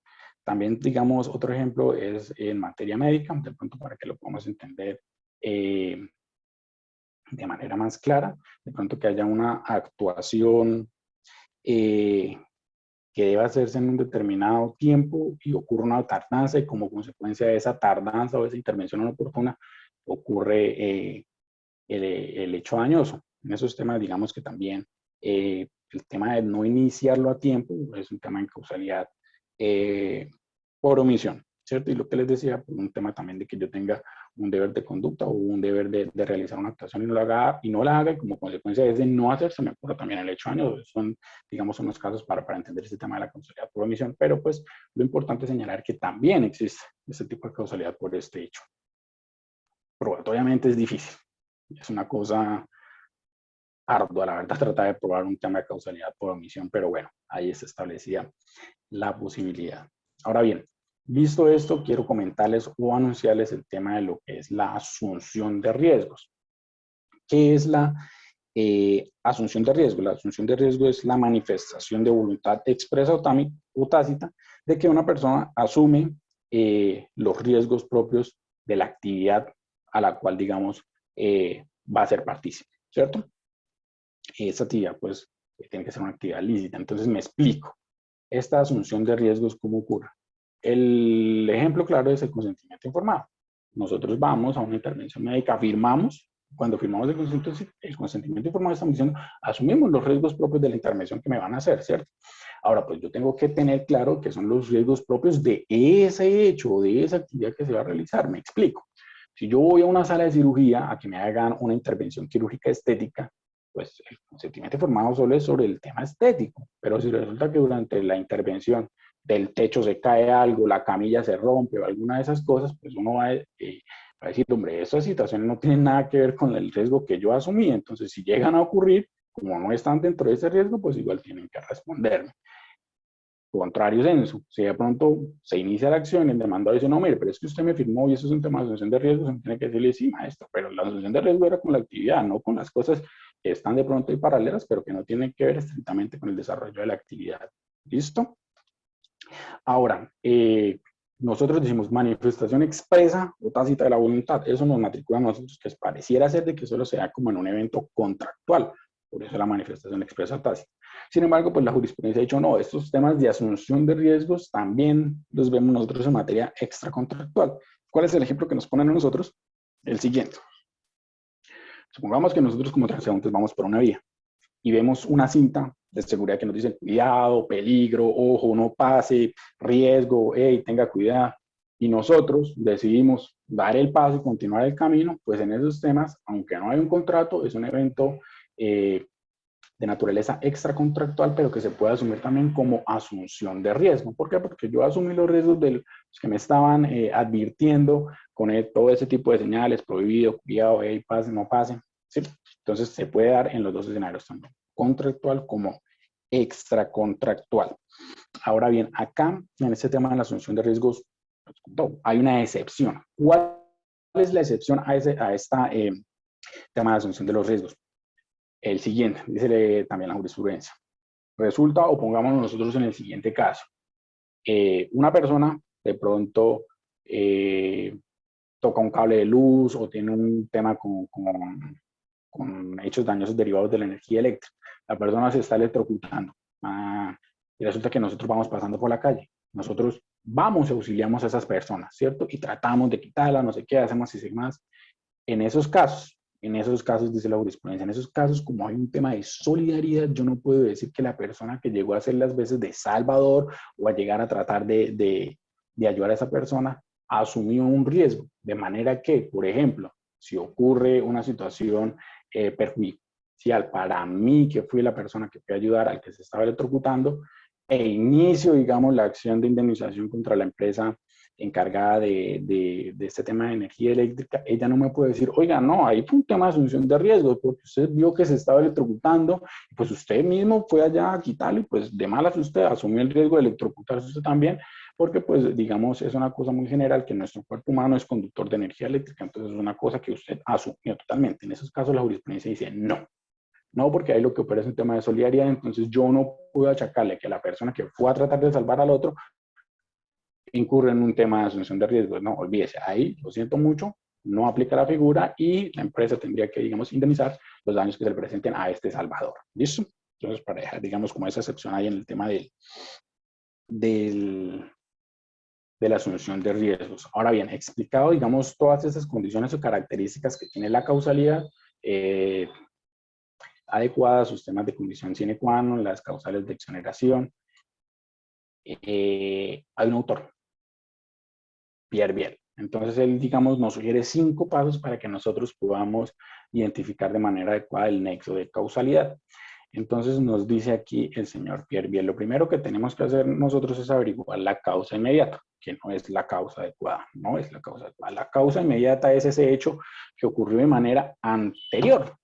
También, digamos, otro ejemplo es en materia médica, de pronto para que lo podamos entender de manera más clara, de pronto que haya una actuación que deba hacerse en un determinado tiempo y ocurre una tardanza y como consecuencia de esa tardanza o esa intervención inoportuna ocurre el hecho dañoso. En esos temas, digamos que también el tema de no iniciarlo a tiempo es un tema de causalidad por omisión, ¿cierto? Y lo que les decía, por un tema también de que yo tenga un deber de conducta o un deber de realizar una actuación y no la haga, y como consecuencia de ese no hacer, se me ocurre también el hecho dañoso. Son, digamos, unos casos para entender este tema de la causalidad por omisión, pero pues lo importante es señalar que también existe este tipo de causalidad por este hecho. Probatoriamente es difícil. Es una cosa ardua, la verdad, tratar de probar un tema de causalidad por omisión, pero bueno, ahí se establecía la posibilidad. Ahora bien, visto esto, quiero comentarles o anunciarles el tema de lo que es la asunción de riesgos. ¿Qué es la asunción de riesgo? La asunción de riesgo es la manifestación de voluntad expresa o tácita de que una persona asume los riesgos propios de la actividad a la cual, digamos, va a ser partícipe, ¿cierto? Esa actividad, pues, tiene que ser una actividad lícita. Entonces, me explico. Esta asunción de riesgos, ¿cómo ocurre? El ejemplo claro es el consentimiento informado. Nosotros vamos a una intervención médica, firmamos, cuando firmamos el consentimiento informado, estamos diciendo, asumimos los riesgos propios de la intervención que me van a hacer, ¿cierto? Ahora, pues yo tengo que tener claro que son los riesgos propios de ese hecho o de esa actividad que se va a realizar. Me explico. Si yo voy a una sala de cirugía a que me hagan una intervención quirúrgica estética, pues el consentimiento informado solo es sobre el tema estético, pero si resulta que durante la intervención del techo se cae algo, la camilla se rompe o alguna de esas cosas, pues uno va a decir, hombre, estas situaciones no tienen nada que ver con el riesgo que yo asumí, entonces si llegan a ocurrir, como no están dentro de ese riesgo, pues igual tienen que responderme. Contrario censo, si de pronto se inicia la acción y el demandado dice, no, mire, pero es que usted me firmó y eso es un tema de asunción de riesgos, se tiene que decirle, sí, maestro, pero la asunción de riesgo era con la actividad, no con las cosas que están de pronto ahí paralelas, pero que no tienen que ver estrictamente con el desarrollo de la actividad. ¿Listo? Ahora, nosotros decimos manifestación expresa o tácita de la voluntad. Eso nos matricula a nosotros, que pareciera ser de que solo se da como en un evento contractual. Por eso la manifestación expresa tácita. Sin embargo, pues la jurisprudencia ha dicho, no, estos temas de asunción de riesgos también los vemos nosotros en materia extracontractual. ¿Cuál es el ejemplo que nos ponen a nosotros? El siguiente. Supongamos que nosotros como transeúntes vamos por una vía y vemos una cinta de seguridad que nos dice cuidado, peligro, ojo, no pase, riesgo, hey, tenga cuidado. Y nosotros decidimos dar el paso y continuar el camino, pues en esos temas, aunque no hay un contrato, es un evento de naturaleza extracontractual, pero que se puede asumir también como asunción de riesgo. ¿Por qué? Porque yo asumí los riesgos de los que me estaban advirtiendo con todo ese tipo de señales, prohibido, cuidado, hey, pase, no pase. ¿Sí? Entonces se puede dar en los dos escenarios, tanto contractual como extracontractual. Ahora bien, acá en este tema de la asunción de riesgos hay una excepción. ¿Cuál es la excepción a este tema de asunción de los riesgos? El siguiente, dice también la jurisprudencia. Resulta, o pongámonos nosotros en el siguiente caso, una persona de pronto toca un cable de luz o tiene un tema con hechos dañosos derivados de la energía eléctrica. La persona se está electrocutando y resulta que nosotros vamos pasando por la calle. Nosotros vamos y auxiliamos a esas personas, ¿cierto? Y tratamos de quitarla, no sé qué, hacemos y más. En esos casos, dice la jurisprudencia, en esos casos, como hay un tema de solidaridad, yo no puedo decir que la persona que llegó a hacer las veces de salvador o a llegar a tratar de ayudar a esa persona, asumió un riesgo. De manera que, por ejemplo, si ocurre una situación perjudicial para mí, que fui la persona que fue a ayudar al que se estaba electrocutando, e inicio, digamos, la acción de indemnización contra la empresa encargada de este tema de energía eléctrica, ella no me puede decir, oiga, no, ahí fue un tema de asunción de riesgo, porque usted vio que se estaba electrocutando, pues usted mismo fue allá a quitarlo y pues de malas usted asumió el riesgo de electrocutarse usted también, porque pues digamos es una cosa muy general que nuestro cuerpo humano es conductor de energía eléctrica, entonces es una cosa que usted asumió totalmente. En esos casos la jurisprudencia dice no. No, porque ahí lo que opera es un tema de solidaridad, entonces yo no puedo achacarle que la persona que fue a tratar de salvar al otro incurre en un tema de asunción de riesgos. No, olvídese, ahí lo siento mucho, no aplica la figura y la empresa tendría que, digamos, indemnizar los daños que se le presenten a este salvador. ¿Listo? Entonces, para dejar, digamos, como esa excepción ahí en el tema de la asunción de riesgos. Ahora bien, explicado, digamos, todas esas condiciones o características que tiene la causalidad, adecuadas, sus temas de condición sine qua non, las causales de exoneración, hay un autor, Pierre Biel. Entonces él, digamos, nos sugiere 5 pasos para que nosotros podamos identificar de manera adecuada el nexo de causalidad. Entonces nos dice aquí el señor Pierre Biel, lo primero que tenemos que hacer nosotros es averiguar la causa inmediata, que no es la causa adecuada, no es la causa adecuada. La causa inmediata es ese hecho que ocurrió de manera anterior.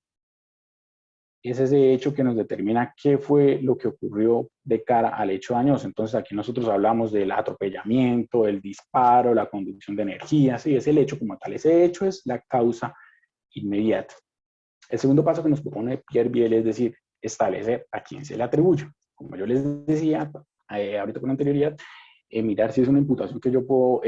Es ese hecho que nos determina qué fue lo que ocurrió de cara al hecho dañoso. Entonces aquí nosotros hablamos del atropellamiento, el disparo, la conducción de energía, sí, es el hecho como tal. Ese hecho es la causa inmediata. El segundo paso que nos propone Pierre Biel es decir, establecer a quién se le atribuye. Como yo les decía ahorita con anterioridad, mirar si es una imputación que yo puedo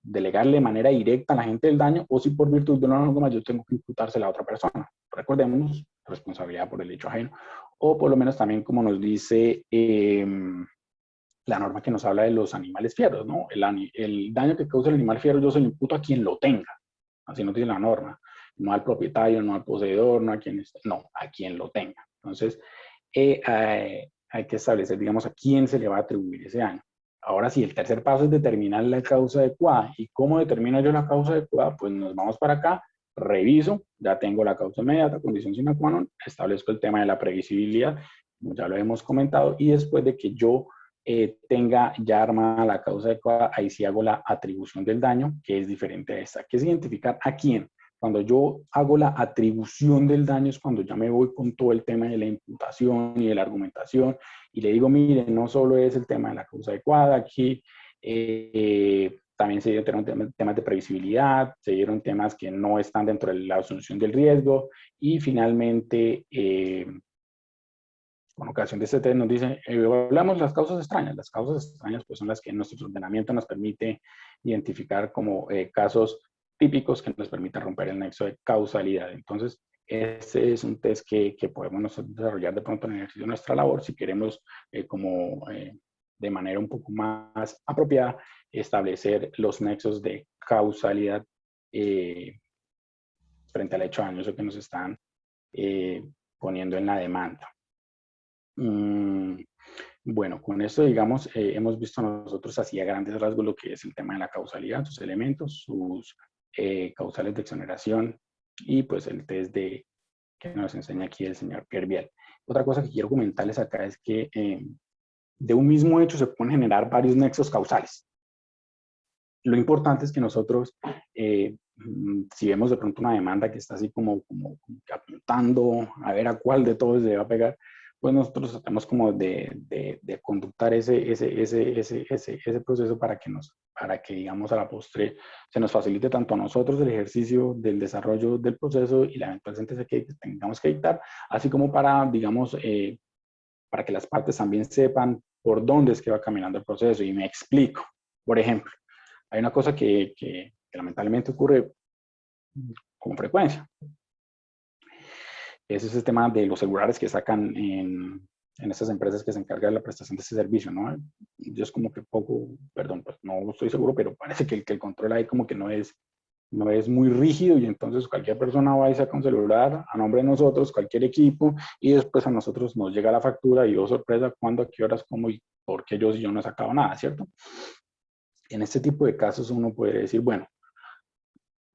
delegarle de manera directa a la gente del daño o si por virtud de una norma yo tengo que imputársela a otra persona. Recordemos, responsabilidad por el hecho ajeno. O por lo menos también como nos dice la norma que nos habla de los animales fieros, ¿no? El daño que causa el animal fiero yo se lo imputo a quien lo tenga. Así nos dice la norma. No al propietario, no al poseedor, no a quien esté, no, a quien lo tenga. Entonces, hay que establecer, digamos, a quién se le va a atribuir ese daño. Ahora sí, el tercer paso es determinar la causa adecuada. ¿Y cómo determino yo la causa adecuada? Pues nos vamos para acá, reviso, ya tengo la causa inmediata, condición sine qua non, establezco el tema de la previsibilidad, como ya lo hemos comentado, y después de que yo tenga ya armada la causa adecuada, ahí sí hago la atribución del daño, que es diferente a esta, que es identificar a quién. Cuando yo hago la atribución del daño es cuando ya me voy con todo el tema de la imputación y de la argumentación y le digo, mire, no solo es el tema de la causa adecuada, aquí también se dieron temas de previsibilidad, se dieron temas que no están dentro de la asunción del riesgo y finalmente, con ocasión de este test nos dice, hablamos de las causas extrañas. Las causas extrañas pues son las que nuestro ordenamiento nos permite identificar como casos típicos que nos permiten romper el nexo de causalidad. Entonces, este es un test que podemos nosotros desarrollar de pronto en el ejercicio de nuestra labor si queremos de manera un poco más apropiada establecer los nexos de causalidad frente al hecho dañoso que nos están poniendo en la demanda. Bueno, con esto, digamos, hemos visto nosotros así a grandes rasgos lo que es el tema de la causalidad, sus elementos, sus causales de exoneración y pues el test que nos enseña aquí el señor Pierre Biel. Otra cosa que quiero comentarles acá es que de un mismo hecho se pueden generar varios nexos causales. Lo importante es que nosotros, si vemos de pronto una demanda que está así como apuntando a ver a cuál de todos se va a pegar, pues nosotros tratamos como de conductar ese proceso para que digamos a la postre se nos facilite tanto a nosotros el ejercicio del desarrollo del proceso y la eventual sentencia que tengamos que dictar, así como para, digamos, para que las partes también sepan por dónde es que va caminando el proceso. Y me explico. Por ejemplo, hay una cosa que lamentablemente ocurre con frecuencia. Ese es el tema de los celulares que sacan en estas empresas que se encargan de la prestación de este servicio, ¿no? Yo es como que poco, perdón, pues no estoy seguro, pero parece que el control ahí como que no es muy rígido y entonces cualquier persona va y saca un celular a nombre de nosotros, cualquier equipo, y después a nosotros nos llega la factura y, oh sorpresa, cuándo, a qué horas, cómo y por qué yo no he sacado nada, ¿cierto? En este tipo de casos uno puede decir, bueno,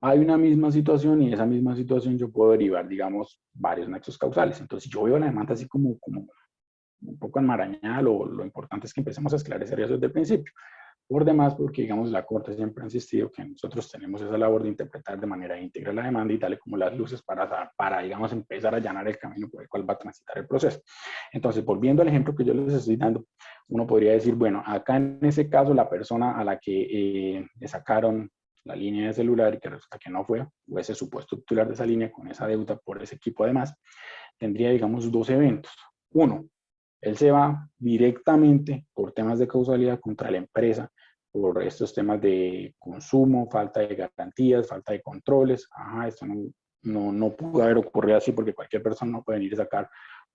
hay una misma situación y esa misma situación yo puedo derivar, digamos, varios nexos causales. Entonces, si yo veo la demanda así como un poco enmarañada, lo importante es que empecemos a esclarecer eso desde el principio. Por demás, porque digamos la Corte siempre ha insistido que nosotros tenemos esa labor de interpretar de manera íntegra la demanda y darle como las luces para digamos, empezar a allanar el camino por el cual va a transitar el proceso. Entonces, volviendo al ejemplo que yo les estoy dando, uno podría decir, bueno, acá en ese caso la persona a la que le sacaron la línea de celular y que resulta que no fue, o ese supuesto titular de esa línea con esa deuda por ese equipo además, tendría, digamos, dos eventos. Uno, él se va directamente por temas de causalidad contra la empresa por estos temas de consumo, falta de garantías, falta de controles. Ajá, esto no pudo haber ocurrido así porque cualquier persona no puede venir a sacar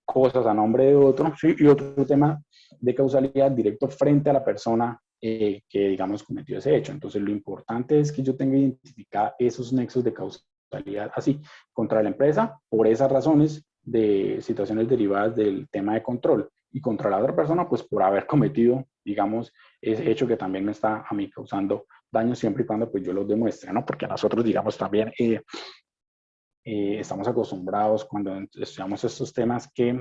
cosas a nombre de otro. Sí, y otro tema de causalidad directo frente a la persona que, digamos, cometió ese hecho. Entonces, lo importante es que yo tenga identificada esos nexos de causalidad así contra la empresa por esas razones de situaciones derivadas del tema de control y contra la otra persona, pues por haber cometido, digamos, ese hecho que también me está a mí causando daño siempre y cuando pues yo los demuestre, ¿no? Porque nosotros, digamos, también estamos acostumbrados cuando estudiamos estos temas que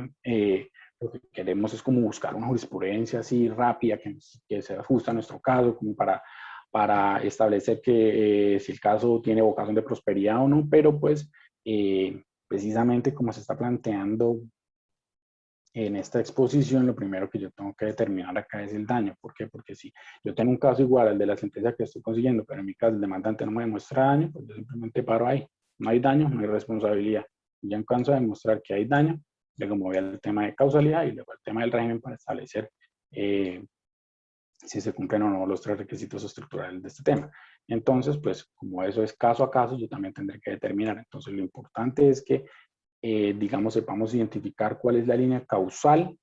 lo que queremos es como buscar una jurisprudencia así rápida que se ajuste a nuestro caso, como para establecer que si el caso tiene vocación de prosperidad o no, pero pues precisamente como se está planteando en esta exposición, lo primero que yo tengo que determinar acá es el daño. ¿Por qué? Porque si yo tengo un caso igual al de la sentencia que estoy consiguiendo, pero en mi caso el demandante no me demuestra daño, pues yo simplemente paro ahí. No hay daño, no hay responsabilidad. Y ya en caso de demostrar que hay daño, luego me voy al tema de causalidad y luego al tema del régimen para establecer si se cumplen o no los tres requisitos estructurales de este tema. Entonces, pues como eso es caso a caso, yo también tendré que determinar. Entonces, lo importante es que digamos, sepamos identificar cuál es la línea causal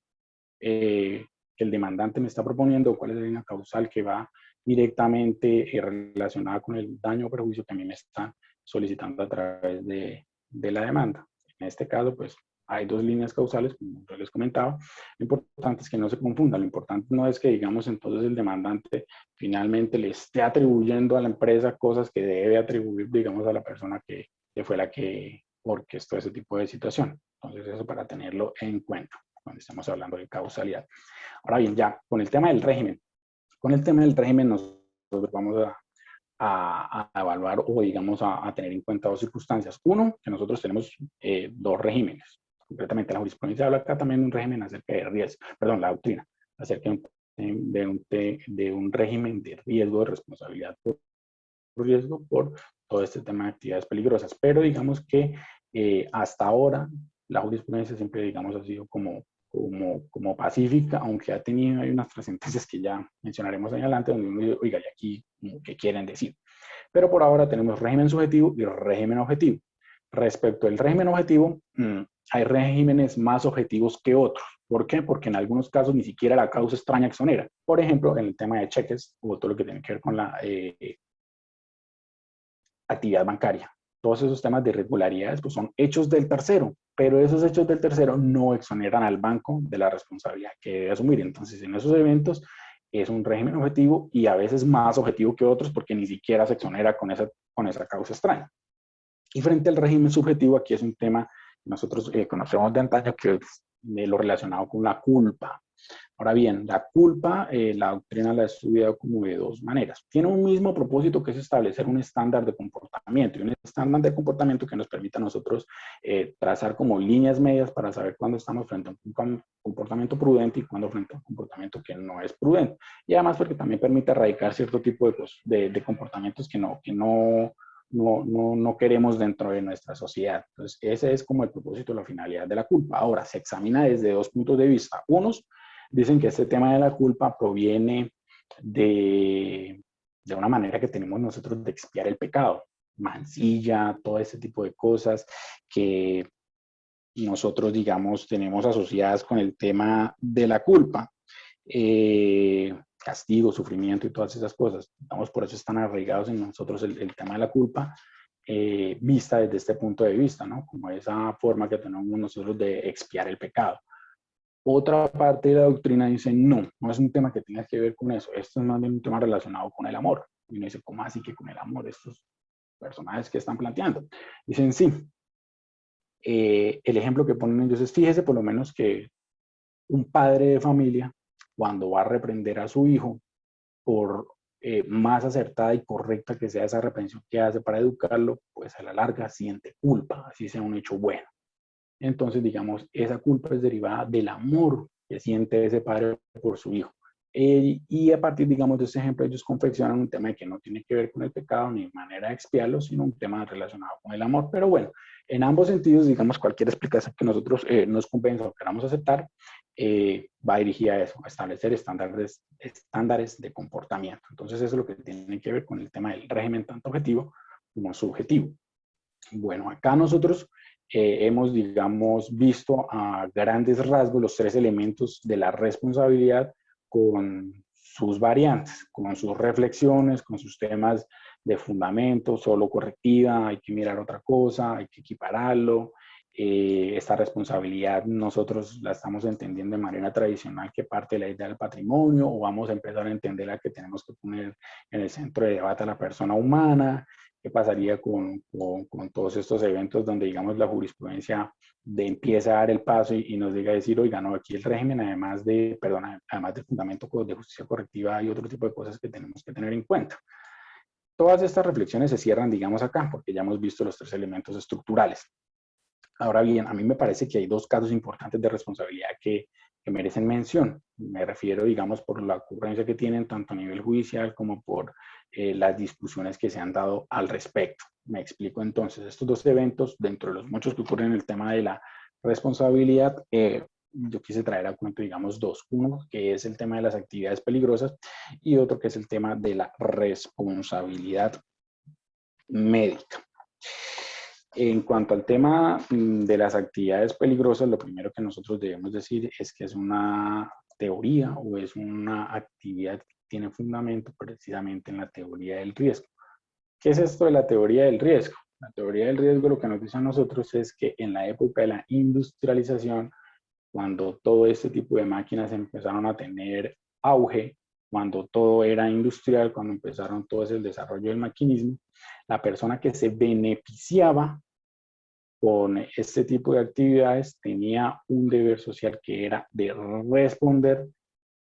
que el demandante me está proponiendo, o cuál es la línea causal que va directamente relacionada con el daño o perjuicio que a mí me están solicitando a través de la demanda. En este caso, pues, hay dos líneas causales, como yo les comentaba. Lo importante es que no se confundan. Lo importante no es que, digamos, entonces el demandante finalmente le esté atribuyendo a la empresa cosas que debe atribuir, digamos, a la persona que fue la que orquestó ese tipo de situación. Entonces, eso para tenerlo en cuenta cuando estamos hablando de causalidad. Ahora bien, ya con el tema del régimen. Con el tema del régimen nosotros vamos a evaluar o digamos a tener en cuenta dos circunstancias. Uno, que nosotros tenemos dos regímenes. Concretamente la jurisprudencia habla acá también de un régimen acerca de riesgo, perdón, la doctrina, acerca de un régimen de riesgo, de responsabilidad por riesgo por todo este tema de actividades peligrosas. Pero digamos que hasta ahora la jurisprudencia siempre, digamos, ha sido como pacífica, aunque hay unas sentencias que ya mencionaremos en adelante, donde uno dice, oiga, ¿y aquí qué quieren decir? Pero por ahora tenemos régimen subjetivo y régimen objetivo. Respecto al régimen objetivo, hay regímenes más objetivos que otros. ¿Por qué? Porque en algunos casos ni siquiera la causa extraña exonera. Por ejemplo, en el tema de cheques o todo lo que tiene que ver con la actividad bancaria. Todos esos temas de irregularidades pues, son hechos del tercero, pero esos hechos del tercero no exoneran al banco de la responsabilidad que debe asumir. Entonces, en esos eventos es un régimen objetivo y a veces más objetivo que otros porque ni siquiera se exonera con esa causa extraña. Y frente al régimen subjetivo, aquí es un tema que nosotros conocemos de antaño, que es lo relacionado con la culpa. Ahora bien, la culpa, la doctrina la ha estudiado como de dos maneras. Tiene un mismo propósito, que es establecer un estándar de comportamiento, y un estándar de comportamiento que nos permita a nosotros trazar como líneas medias para saber cuándo estamos frente a un comportamiento prudente y cuándo frente a un comportamiento que no es prudente. Y además porque también permite erradicar cierto tipo de comportamientos que no queremos dentro de nuestra sociedad. Entonces, ese es como el propósito, la finalidad de la culpa. Ahora, se examina desde dos puntos de vista. Unos dicen que este tema de la culpa proviene de una manera que tenemos nosotros de expiar el pecado, mancilla, todo ese tipo de cosas que nosotros, digamos, tenemos asociadas con el tema de la culpa. Castigo, sufrimiento y todas esas cosas. Digamos, por eso están arraigados en nosotros el tema de la culpa, vista desde este punto de vista, ¿no? Como esa forma que tenemos nosotros de expiar el pecado. Otra parte de la doctrina dice, no es un tema que tenga que ver con eso, esto es más bien un tema relacionado con el amor. Y uno dice, ¿cómo así que con el amor? Estos personajes que están planteando. Dicen, sí. El ejemplo que ponen ellos es, fíjese por lo menos que un padre de familia, cuando va a reprender a su hijo, por más acertada y correcta que sea esa reprensión que hace para educarlo, pues a la larga siente culpa, así sea un hecho bueno. Entonces, digamos, esa culpa es derivada del amor que siente ese padre por su hijo. Y a partir, digamos, de ese ejemplo, ellos confeccionan un tema que no tiene que ver con el pecado ni manera de expiarlo, sino un tema relacionado con el amor. Pero bueno, en ambos sentidos, digamos, cualquier explicación que nosotros nos convenza o queramos aceptar, va dirigida a eso, a establecer estándares de comportamiento. Entonces eso es lo que tiene que ver con el tema del régimen tanto objetivo como subjetivo. Bueno, acá nosotros hemos, digamos, visto a grandes rasgos los tres elementos de la responsabilidad con sus variantes, con sus reflexiones, con sus temas de fundamento, solo correctiva, hay que mirar otra cosa, hay que equipararlo. Esta responsabilidad nosotros la estamos entendiendo de manera tradicional que parte de la idea del patrimonio, o vamos a empezar a entenderla que tenemos que poner en el centro de debate a la persona humana. ¿Qué pasaría con todos estos eventos donde, digamos, la jurisprudencia empieza a dar el paso y nos diga a decir, oiga, no, aquí el régimen, además del fundamento de justicia correctiva, hay otro tipo de cosas que tenemos que tener en cuenta? Todas estas reflexiones se cierran, digamos, acá, porque ya hemos visto los tres elementos estructurales. Ahora bien, a mí me parece que hay dos casos importantes de responsabilidad que merecen mención. Me refiero, digamos, por la ocurrencia que tienen tanto a nivel judicial como por las discusiones que se han dado al respecto. Me explico entonces, estos dos eventos, dentro de los muchos que ocurren en el tema de la responsabilidad, yo quise traer a cuento, digamos, dos. Uno, que es el tema de las actividades peligrosas, y otro, que es el tema de la responsabilidad médica. En cuanto al tema de las actividades peligrosas, lo primero que nosotros debemos decir es que es una teoría o es una actividad que tiene fundamento precisamente en la teoría del riesgo. ¿Qué es esto de la teoría del riesgo? La teoría del riesgo lo que nos dice a nosotros es que en la época de la industrialización, cuando todo este tipo de máquinas empezaron a tener auge, cuando todo era industrial, cuando empezaron todo ese desarrollo del maquinismo, la persona que se beneficiaba con este tipo de actividades tenía un deber social que era de responder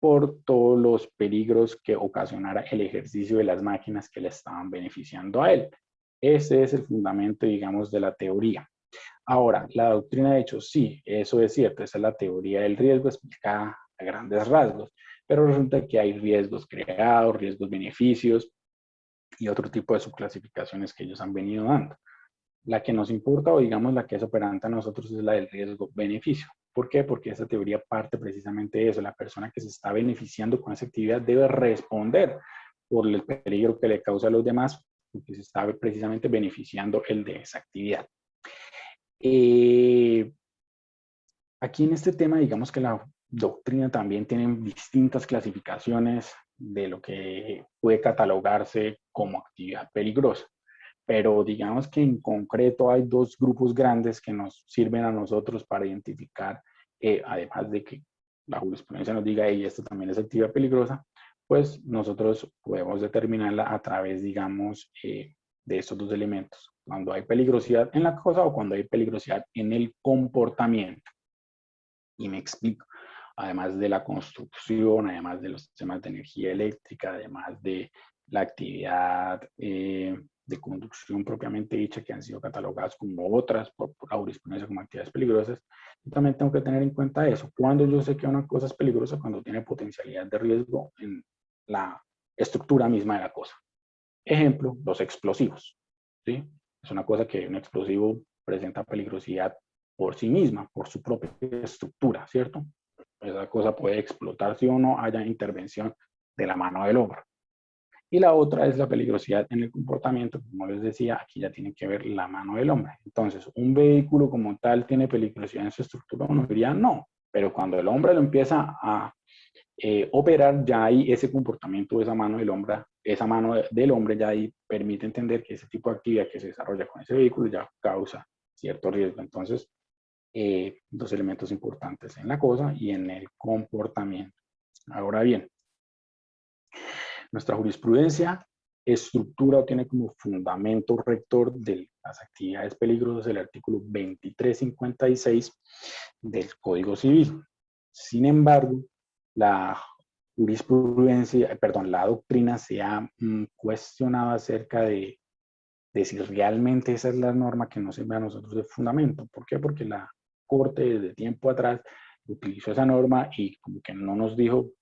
por todos los peligros que ocasionara el ejercicio de las máquinas que le estaban beneficiando a él. Ese es el fundamento, digamos, de la teoría. Ahora, la doctrina de hecho, sí, eso es cierto, esa es la teoría del riesgo explicada a grandes rasgos, pero resulta que hay riesgos creados, riesgos beneficios y otro tipo de subclasificaciones que ellos han venido dando. La que nos importa, o digamos la que es operante a nosotros, es la del riesgo-beneficio. ¿Por qué? Porque esa teoría parte precisamente de eso. La persona que se está beneficiando con esa actividad debe responder por el peligro que le causa a los demás, porque se está precisamente beneficiando el de esa actividad. Aquí en este tema, digamos que la doctrina también tiene distintas clasificaciones de lo que puede catalogarse como actividad peligrosa. Pero digamos que en concreto hay dos grupos grandes que nos sirven a nosotros para identificar, además de que la jurisprudencia nos diga, y esto también es actividad peligrosa, pues nosotros podemos determinarla a través, digamos, de estos dos elementos. Cuando hay peligrosidad en la cosa o cuando hay peligrosidad en el comportamiento. Y me explico. Además de la construcción, además de los sistemas de energía eléctrica, además de la actividad de conducción propiamente dicha, que han sido catalogadas como otras por la jurisprudencia como actividades peligrosas, yo también tengo que tener en cuenta eso. Cuando yo sé que una cosa es peligrosa, cuando tiene potencialidad de riesgo en la estructura misma de la cosa. Ejemplo, los explosivos. ¿Sí? Es una cosa que un explosivo presenta peligrosidad por sí misma, por su propia estructura, ¿cierto? Esa cosa puede explotar si o no haya intervención de la mano del hombre. Y la otra es la peligrosidad en el comportamiento. Como les decía, aquí ya tiene que ver la mano del hombre. Entonces, ¿un vehículo como tal tiene peligrosidad en su estructura? Uno diría no, pero cuando el hombre lo empieza a operar, ya ahí ese comportamiento de esa mano del hombre ya ahí permite entender que ese tipo de actividad que se desarrolla con ese vehículo ya causa cierto riesgo. Entonces, dos elementos importantes en la cosa y en el comportamiento. Ahora bien, nuestra jurisprudencia estructura o tiene como fundamento rector de las actividades peligrosas el artículo 2356 del Código Civil. Sin embargo, la jurisprudencia, perdón, la doctrina se ha cuestionado acerca de si realmente esa es la norma que nos sirve a nosotros de fundamento. ¿Por qué? Porque la Corte desde tiempo atrás utilizó esa norma y como que no nos dijo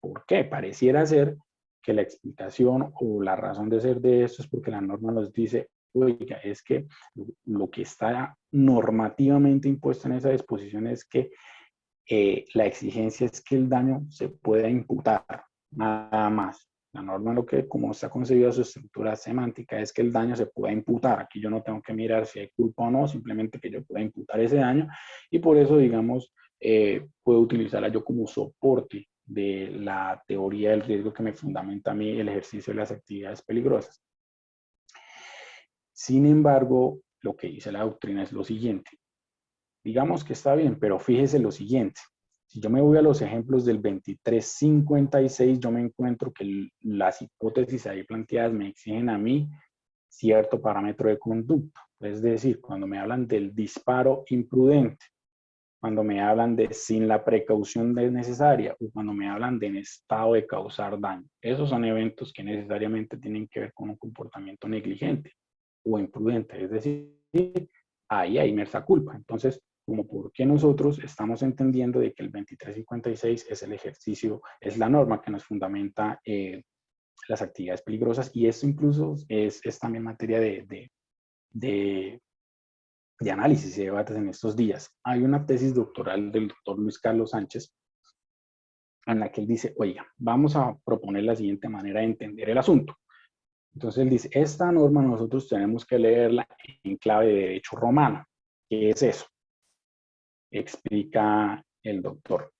por qué. Pareciera ser que la explicación o la razón de ser de esto es porque la norma nos dice, oiga, es que lo que está normativamente impuesto en esa disposición es que La exigencia es que el daño se pueda imputar, nada más. La norma, lo que, como está concebida su estructura semántica, es que el daño se pueda imputar. Aquí yo no tengo que mirar si hay culpa o no, simplemente que yo pueda imputar ese daño, y por eso, digamos, puedo utilizarla yo como soporte de la teoría del riesgo que me fundamenta a mí el ejercicio de las actividades peligrosas. Sin embargo, lo que dice la doctrina es lo siguiente. Digamos que está bien, pero fíjese lo siguiente. Si yo me voy a los ejemplos del 2356, yo me encuentro que las hipótesis ahí planteadas me exigen a mí cierto parámetro de conducta. Es decir, cuando me hablan del disparo imprudente, cuando me hablan de sin la precaución necesaria o cuando me hablan de en estado de causar daño. Esos son eventos que necesariamente tienen que ver con un comportamiento negligente o imprudente. Es decir, ahí hay inmersa culpa. Entonces, como por qué nosotros estamos entendiendo de que el 2356 es el ejercicio, es la norma que nos fundamenta las actividades peligrosas, y esto incluso es también materia de análisis y debates en estos días. Hay una tesis doctoral del doctor Luis Carlos Sánchez en la que él dice, oiga, vamos a proponer la siguiente manera de entender el asunto. Entonces él dice, esta norma nosotros tenemos que leerla en clave de derecho romano. ¿Qué es eso? Explica el doctor.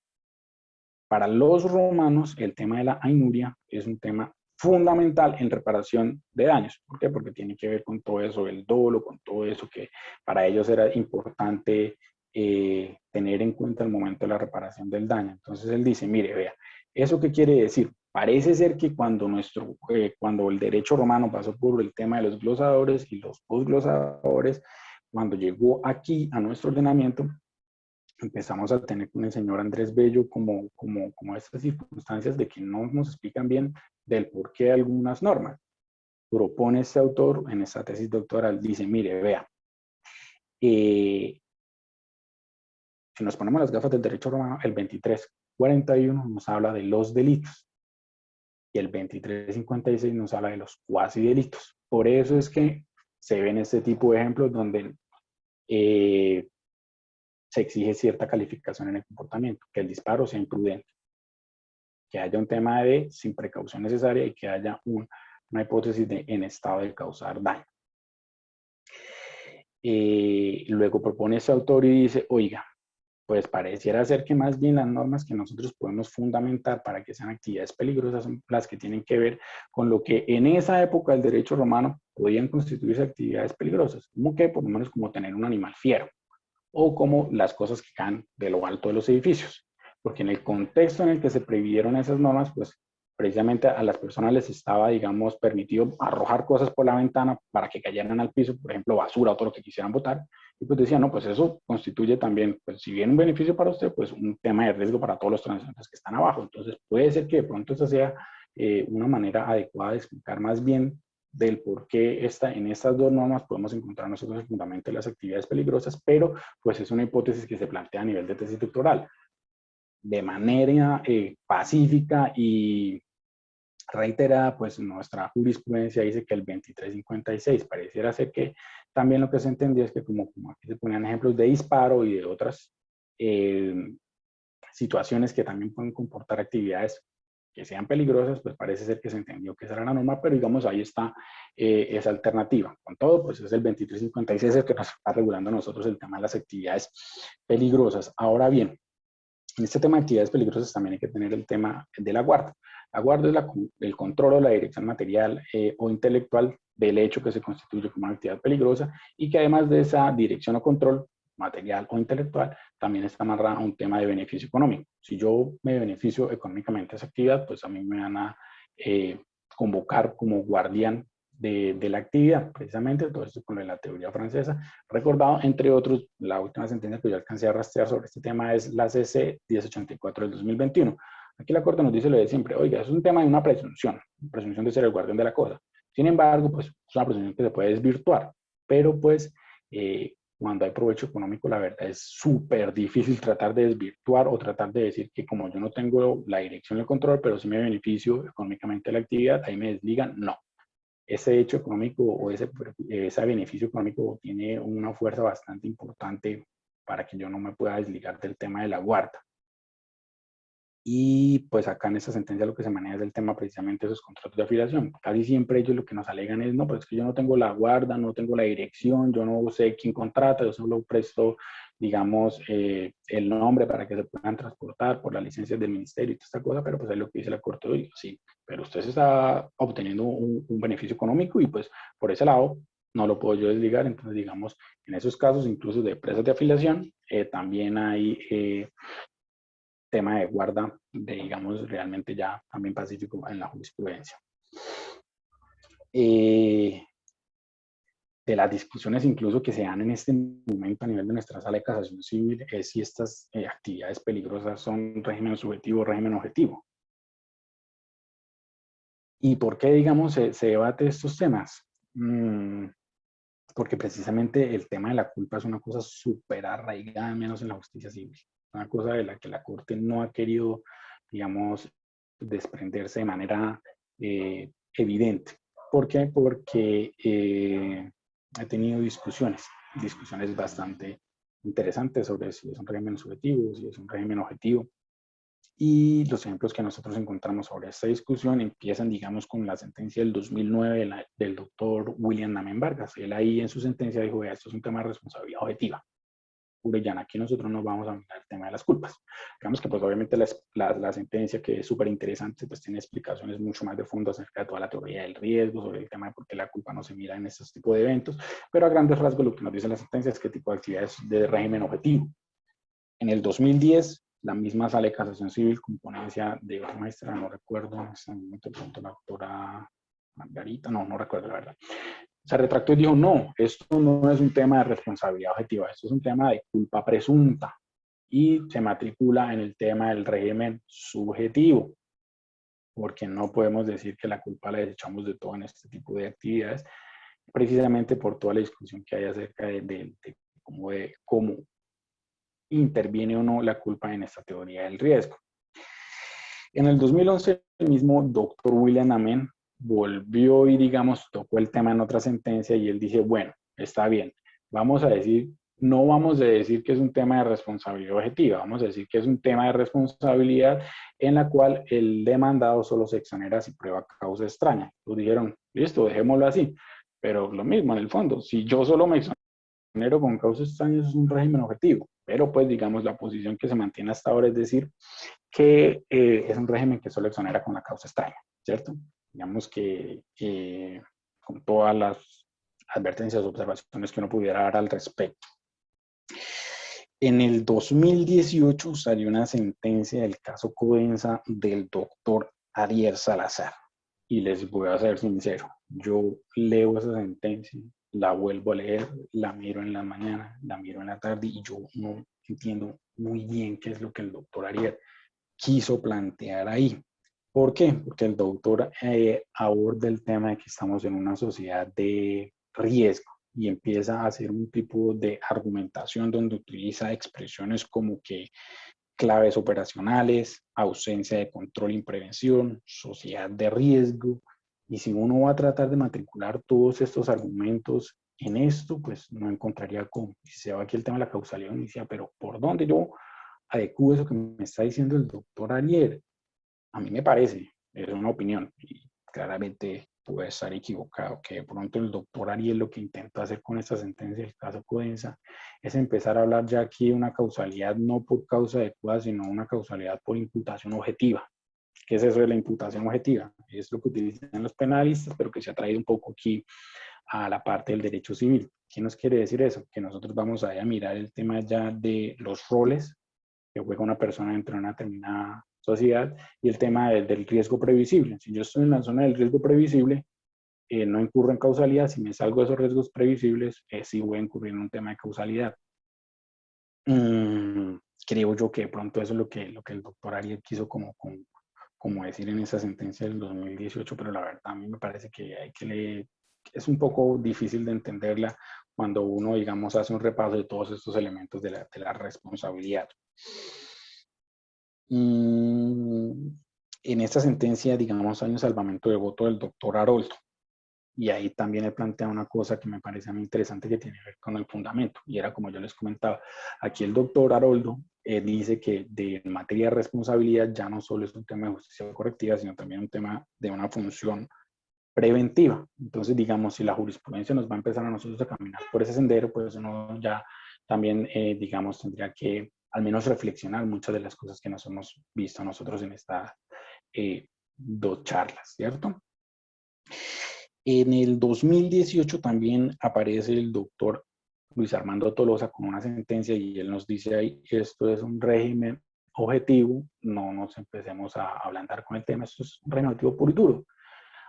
Para los romanos, el tema de la ainuria es un tema fundamental en reparación de daños. ¿Por qué? Porque tiene que ver con todo eso, el dolo, con todo eso que para ellos era importante tener en cuenta el momento de la reparación del daño. Entonces él dice, mire, vea, ¿eso qué quiere decir? Parece ser que cuando el derecho romano pasó por el tema de los glosadores y los posglosadores, cuando llegó aquí a nuestro ordenamiento, empezamos a tener con el señor Andrés Bello como estas circunstancias de que no nos explican bien del porqué de algunas normas. Propone este autor en esta tesis doctoral, dice, mire, vea, si nos ponemos las gafas del derecho romano, el 2341 nos habla de los delitos y el 2356 nos habla de los cuasi delitos. Por eso es que se ven este tipo de ejemplos donde se exige cierta calificación en el comportamiento, que el disparo sea imprudente, que haya un tema de sin precaución necesaria y que haya una hipótesis de en estado de causar daño. Luego propone ese autor y dice, oiga, pues pareciera ser que más bien las normas que nosotros podemos fundamentar para que sean actividades peligrosas son las que tienen que ver con lo que en esa época del derecho romano podían constituirse actividades peligrosas, como que por lo menos como tener un animal fiero, o como las cosas que caen de lo alto de los edificios. Porque en el contexto en el que se previeron esas normas, pues precisamente a las personas les estaba, digamos, permitido arrojar cosas por la ventana para que cayeran al piso, por ejemplo, basura o todo lo que quisieran botar, y pues decían, no, pues eso constituye también, pues si bien un beneficio para usted, pues un tema de riesgo para todos los transeúntes que están abajo. Entonces puede ser que de pronto esa sea una manera adecuada de explicar más bien del por qué en estas dos normas podemos encontrar nosotros el fundamento de las actividades peligrosas, pero pues es una hipótesis que se plantea a nivel de tesis doctoral. De manera pacífica y reiterada, pues nuestra jurisprudencia dice que el 2356 pareciera ser que también lo que se entendía es que como aquí se ponían ejemplos de disparo y de otras situaciones que también pueden comportar actividades que sean peligrosas, pues parece ser que se entendió que esa era la norma, pero digamos ahí está esa alternativa. Con todo, pues es el 2356 el que nos está regulando a nosotros el tema de las actividades peligrosas. Ahora bien, en este tema de actividades peligrosas también hay que tener el tema de la guarda. La guarda es el control o la dirección material o intelectual del hecho que se constituye como una actividad peligrosa y que además de esa dirección o control material o intelectual, también está amarrada a un tema de beneficio económico. Si yo me beneficio económicamente de esa actividad, pues a mí me van a convocar como guardián de la actividad, precisamente todo esto con la teoría francesa, recordado, entre otros, la última sentencia que yo alcancé a rastrear sobre este tema es la CC 1084 del 2021. Aquí la Corte nos dice lo de siempre, oiga, es un tema de una presunción de ser el guardián de la cosa. Sin embargo, pues es una presunción que se puede desvirtuar, pero pues cuando hay provecho económico, la verdad es súper difícil tratar de desvirtuar o tratar de decir que como yo no tengo la dirección y el control, pero sí me beneficio económicamente de la actividad, ahí me desligan, no. Ese hecho económico o ese beneficio económico tiene una fuerza bastante importante para que yo no me pueda desligar del tema de la guarda. Y pues acá en esta sentencia lo que se maneja es el tema precisamente de esos contratos de afiliación. Casi siempre ellos lo que nos alegan es, no, pero es que yo no tengo la guarda, no tengo la dirección, yo no sé quién contrata, yo solo presto, digamos, el nombre para que se puedan transportar por las licencias del ministerio y toda esta cosa, pero pues es lo que dice la Corte hoy, sí, pero usted se está obteniendo un beneficio económico y pues por ese lado no lo puedo yo desligar. Entonces, digamos, en esos casos, incluso de empresas de afiliación, también hay tema de guarda, de, digamos, realmente ya también pacífico en la jurisprudencia. De las discusiones incluso que se dan en este momento a nivel de nuestra sala de casación civil es si estas actividades peligrosas son régimen subjetivo o régimen objetivo. ¿Y por qué, digamos, se debate estos temas? Porque precisamente el tema de la culpa es una cosa súper arraigada, menos en la justicia civil. Una cosa de la que la Corte no ha querido, digamos, desprenderse de manera evidente. ¿Por qué? Porque ha tenido discusiones bastante interesantes sobre si es un régimen subjetivo, si es un régimen objetivo. Y los ejemplos que nosotros encontramos sobre esta discusión empiezan, digamos, con la sentencia del 2009 del doctor William Namen Vargas. Él ahí en su sentencia dijo, vea, esto es un tema de responsabilidad objetiva. Urellana, aquí nosotros nos vamos a mirar el tema de las culpas. Digamos que pues obviamente la sentencia, que es súper interesante, pues tiene explicaciones mucho más de fondo acerca de toda la teoría del riesgo, sobre el tema de por qué la culpa no se mira en estos tipos de eventos, pero a grandes rasgos lo que nos dice la sentencia es qué tipo de actividades de régimen objetivo. En el 2010, la misma sala de casación civil con ponencia de una maestra, no recuerdo en este momento, pronto la doctora Margarita, no recuerdo la verdad, se retractó y dijo, no, esto no es un tema de responsabilidad objetiva, esto es un tema de culpa presunta, y se matricula en el tema del régimen subjetivo, porque no podemos decir que la culpa la desechamos de todo en este tipo de actividades, precisamente por toda la discusión que hay acerca de cómo interviene o no la culpa en esta teoría del riesgo. En el 2011, el mismo doctor William Amen volvió y, digamos, tocó el tema en otra sentencia y él dice, bueno, está bien, vamos a decir, no vamos a decir que es un tema de responsabilidad objetiva, vamos a decir que es un tema de responsabilidad en la cual el demandado solo se exonera si prueba causa extraña. Pues dijeron, listo, dejémoslo así, pero lo mismo en el fondo, si yo solo me exonero con causa extraña, es un régimen objetivo, pero pues digamos la posición que se mantiene hasta ahora es decir que es un régimen que solo exonera con la causa extraña, ¿cierto? Digamos que con todas las advertencias o observaciones que uno pudiera dar al respecto. En el 2018 salió una sentencia del caso Codensa del doctor Ariel Salazar. Y les voy a ser sincero, yo leo esa sentencia, la vuelvo a leer, la miro en la mañana, la miro en la tarde y yo no entiendo muy bien qué es lo que el doctor Ariel quiso plantear ahí. ¿Por qué? Porque el doctor aborda el tema de que estamos en una sociedad de riesgo y empieza a hacer un tipo de argumentación donde utiliza expresiones como que claves operacionales, ausencia de control y prevención, sociedad de riesgo. Y si uno va a tratar de matricular todos estos argumentos en esto, pues no encontraría cómo. Si se va aquí el tema de la causalidad inicial, pero ¿por dónde yo adecuo eso que me está diciendo el doctor Ariel? A mí me parece, es una opinión, y claramente puede estar equivocado, que de pronto el doctor Ariel lo que intenta hacer con esta sentencia del caso Codensa es empezar a hablar ya aquí de una causalidad no por causa adecuada, sino una causalidad por imputación objetiva. ¿Qué es eso de la imputación objetiva? Es lo que utilizan los penalistas, pero que se ha traído un poco aquí a la parte del derecho civil. ¿Qué nos quiere decir eso? Que nosotros vamos a mirar el tema ya de los roles que juega una persona dentro de una determinada sociedad y el tema del riesgo previsible. Si yo estoy en la zona del riesgo previsible, no incurro en causalidad. Si me salgo de esos riesgos previsibles, sí voy a incurrir en un tema de causalidad. Creo yo que de pronto eso es lo que el doctor Ariel quiso como decir en esa sentencia del 2018, pero la verdad a mí me parece que es un poco difícil de entenderla cuando uno, digamos, hace un repaso de todos estos elementos de la responsabilidad. En esta sentencia, digamos, hay un salvamento de voto del doctor Haroldo. y ahí también él plantea una cosa que me parece muy interesante que tiene que ver con el fundamento, y era como yo les comentaba, aquí el doctor Haroldo dice que de materia de responsabilidad ya no solo es un tema de justicia correctiva, sino también un tema de una función preventiva. Entonces, digamos, si la jurisprudencia nos va a empezar a nosotros a caminar por ese sendero, pues uno ya también, digamos, tendría que al menos reflexionar muchas de las cosas que nos hemos visto nosotros en estas dos charlas, ¿cierto? En el 2018 también aparece el doctor Luis Armando Tolosa con una sentencia y él nos dice ahí, esto es un régimen objetivo, no nos empecemos a ablandar con el tema, esto es un régimen objetivo puro y duro.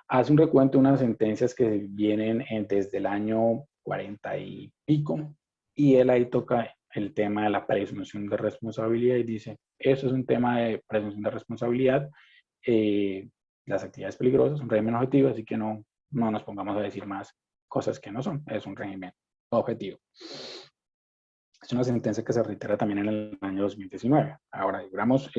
Hace un recuento de unas sentencias que vienen desde el año 40 y pico, y él ahí toca el tema de la presunción de responsabilidad y dice, eso es un tema de presunción de responsabilidad, las actividades peligrosas, un régimen objetivo, así que no nos pongamos a decir más cosas que no son, es un régimen objetivo. Es una sentencia que se reitera también en el año 2019. Ahora, digamos,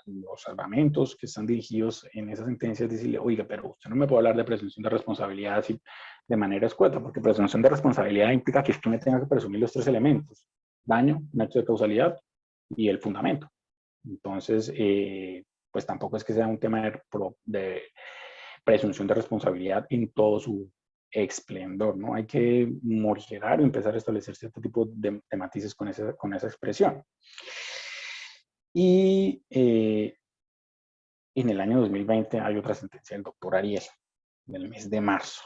los salvamentos que están dirigidos en esa sentencia es decirle, oiga, pero usted no me puede hablar de presunción de responsabilidad así de manera escueta, porque presunción de responsabilidad implica que usted me tenga que presumir los tres elementos: daño, un hecho de causalidad y el fundamento. Entonces, pues tampoco es que sea un tema de presunción de responsabilidad en todo su esplendor, ¿no? Hay que morigerar o empezar a establecer cierto tipo de matices con esa expresión. Y en el año 2020 hay otra sentencia del doctor Ariel, del mes de marzo.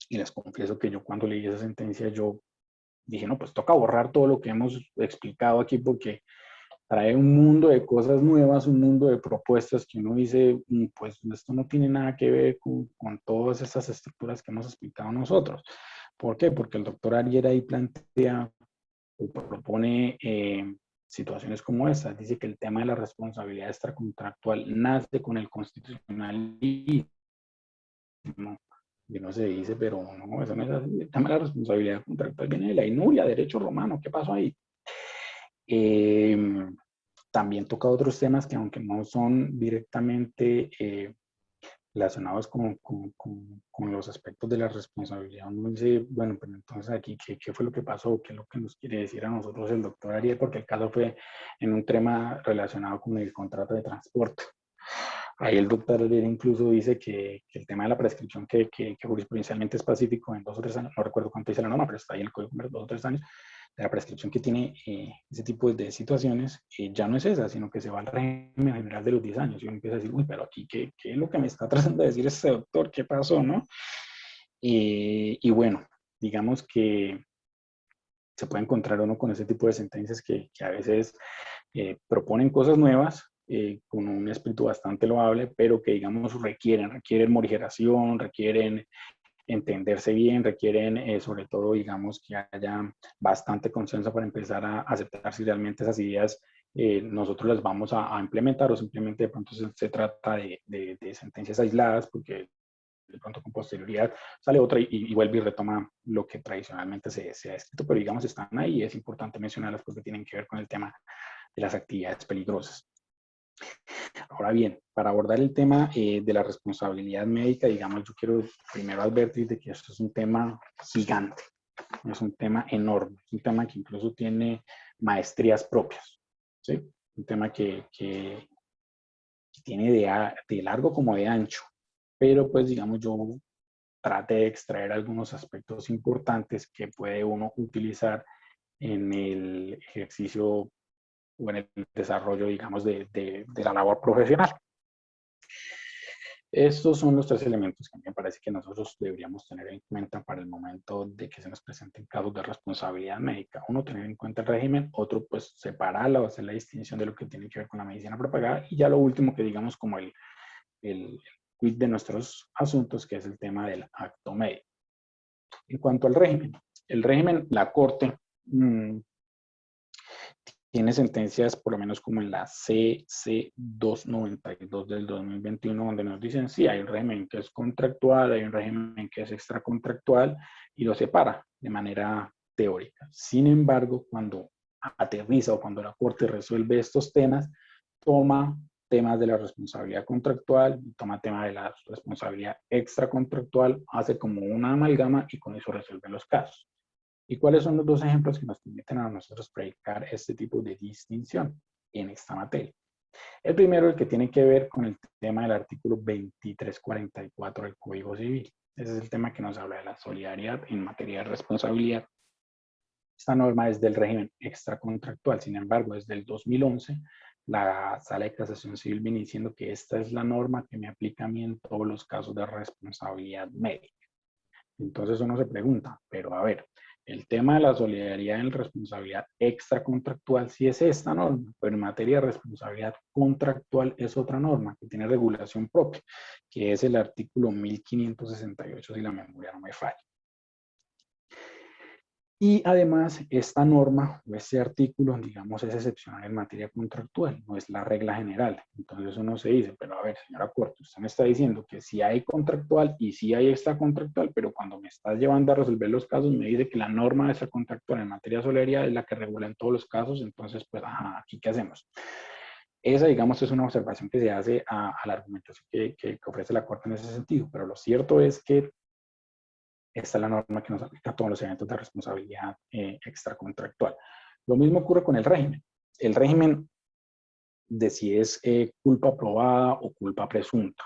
Y les confieso que yo cuando leí esa sentencia, yo dije, no, pues toca borrar todo lo que hemos explicado aquí porque trae un mundo de cosas nuevas, un mundo de propuestas que uno dice, pues esto no tiene nada que ver con todas esas estructuras que hemos explicado nosotros. ¿Por qué? Porque el doctor Ariel ahí plantea o propone situaciones como estas. Dice que el tema de la responsabilidad extracontractual nace con el constitucionalismo. Y no se dice, pero no, eso no es así. El tema de la responsabilidad contractual viene de la inuria, derecho romano. ¿Qué pasó ahí? También toca otros temas que aunque no son directamente relacionados con los aspectos de la responsabilidad, uno dice, bueno, pero entonces aquí, ¿qué fue lo que pasó? ¿Qué es lo que nos quiere decir a nosotros el doctor Ariel? Porque el caso fue en un tema relacionado con el contrato de transporte. Ahí el doctor Ariel incluso dice que el tema de la prescripción, que jurisprudencialmente es pacífico en 2 o 3 años, no recuerdo cuánto dice la norma, pero está ahí en el Código de Comercio, 2 o 3 años, de la prescripción que tiene ese tipo de situaciones, ya no es esa, sino que se va al régimen general de los 10 años. Y uno empieza a decir, uy, pero aquí, ¿qué es lo que me está tratando de decir este doctor? ¿Qué pasó, no? Y bueno, digamos que se puede encontrar uno con ese tipo de sentencias que a veces proponen cosas nuevas, con un espíritu bastante loable, pero que, digamos, requieren morigeración, requieren entenderse bien, requieren sobre todo, digamos, que haya bastante consenso para empezar a aceptar si realmente esas ideas nosotros las vamos a implementar, o simplemente de pronto se trata de sentencias aisladas, porque de pronto con posterioridad sale otra y vuelve y retoma lo que tradicionalmente se ha escrito, pero digamos están ahí y es importante mencionarlas porque tienen que ver con el tema de las actividades peligrosas. Ahora bien, para abordar el tema de la responsabilidad médica, digamos, yo quiero primero advertir de que esto es un tema gigante, es un tema enorme, es un tema que incluso tiene maestrías propias, ¿sí? Un tema que tiene de largo como de ancho, pero pues digamos yo trate de extraer algunos aspectos importantes que puede uno utilizar en el ejercicio o en el desarrollo, digamos, de la labor profesional. Estos son los 3 elementos que me parece que nosotros deberíamos tener en cuenta para el momento de que se nos presenten casos de responsabilidad médica. Uno, tener en cuenta el régimen; otro, pues separarla o hacer la distinción de lo que tiene que ver con la medicina propagada; y ya lo último, que digamos como el quid de nuestros asuntos, que es el tema del acto médico. En cuanto al régimen, la Corte tiene sentencias, por lo menos como en la CC 292 del 2021, donde nos dicen, sí, hay un régimen que es contractual, hay un régimen que es extracontractual, y lo separa de manera teórica. Sin embargo, cuando aterriza o cuando la Corte resuelve estos temas, toma temas de la responsabilidad contractual, toma temas de la responsabilidad extracontractual, hace como una amalgama y con eso resuelve los casos. ¿Y cuáles son los dos ejemplos que nos permiten a nosotros predicar este tipo de distinción en esta materia? El primero, el que tiene que ver con el tema del artículo 2344 del Código Civil. Ese es el tema que nos habla de la solidaridad en materia de responsabilidad. Esta norma es del régimen extracontractual, sin embargo, desde el 2011, la Sala de Casación Civil viene diciendo que esta es la norma que me aplica a mí en todos los casos de responsabilidad médica. Entonces uno se pregunta, pero a ver, el tema de la solidaridad en responsabilidad extracontractual sí es esta norma, pero en materia de responsabilidad contractual es otra norma que tiene regulación propia, que es el artículo 1568, si la memoria no me falla. Y además, esta norma o este artículo, digamos, es excepcional en materia contractual, no es la regla general. Entonces uno se dice, pero a ver, señora Corte, usted me está diciendo que sí hay contractual y sí hay extracontractual, pero cuando me está llevando a resolver los casos, me dice que la norma extracontractual en materia de solidaridad es la que regula en todos los casos, entonces, pues, ajá, ¿aquí qué hacemos? Esa, digamos, es una observación que se hace a la argumentación que ofrece la Corte en ese sentido, pero lo cierto es que esta es la norma que nos aplica a todos los eventos de responsabilidad extracontractual. Lo mismo ocurre con el régimen. El régimen de si es culpa probada o culpa presunta.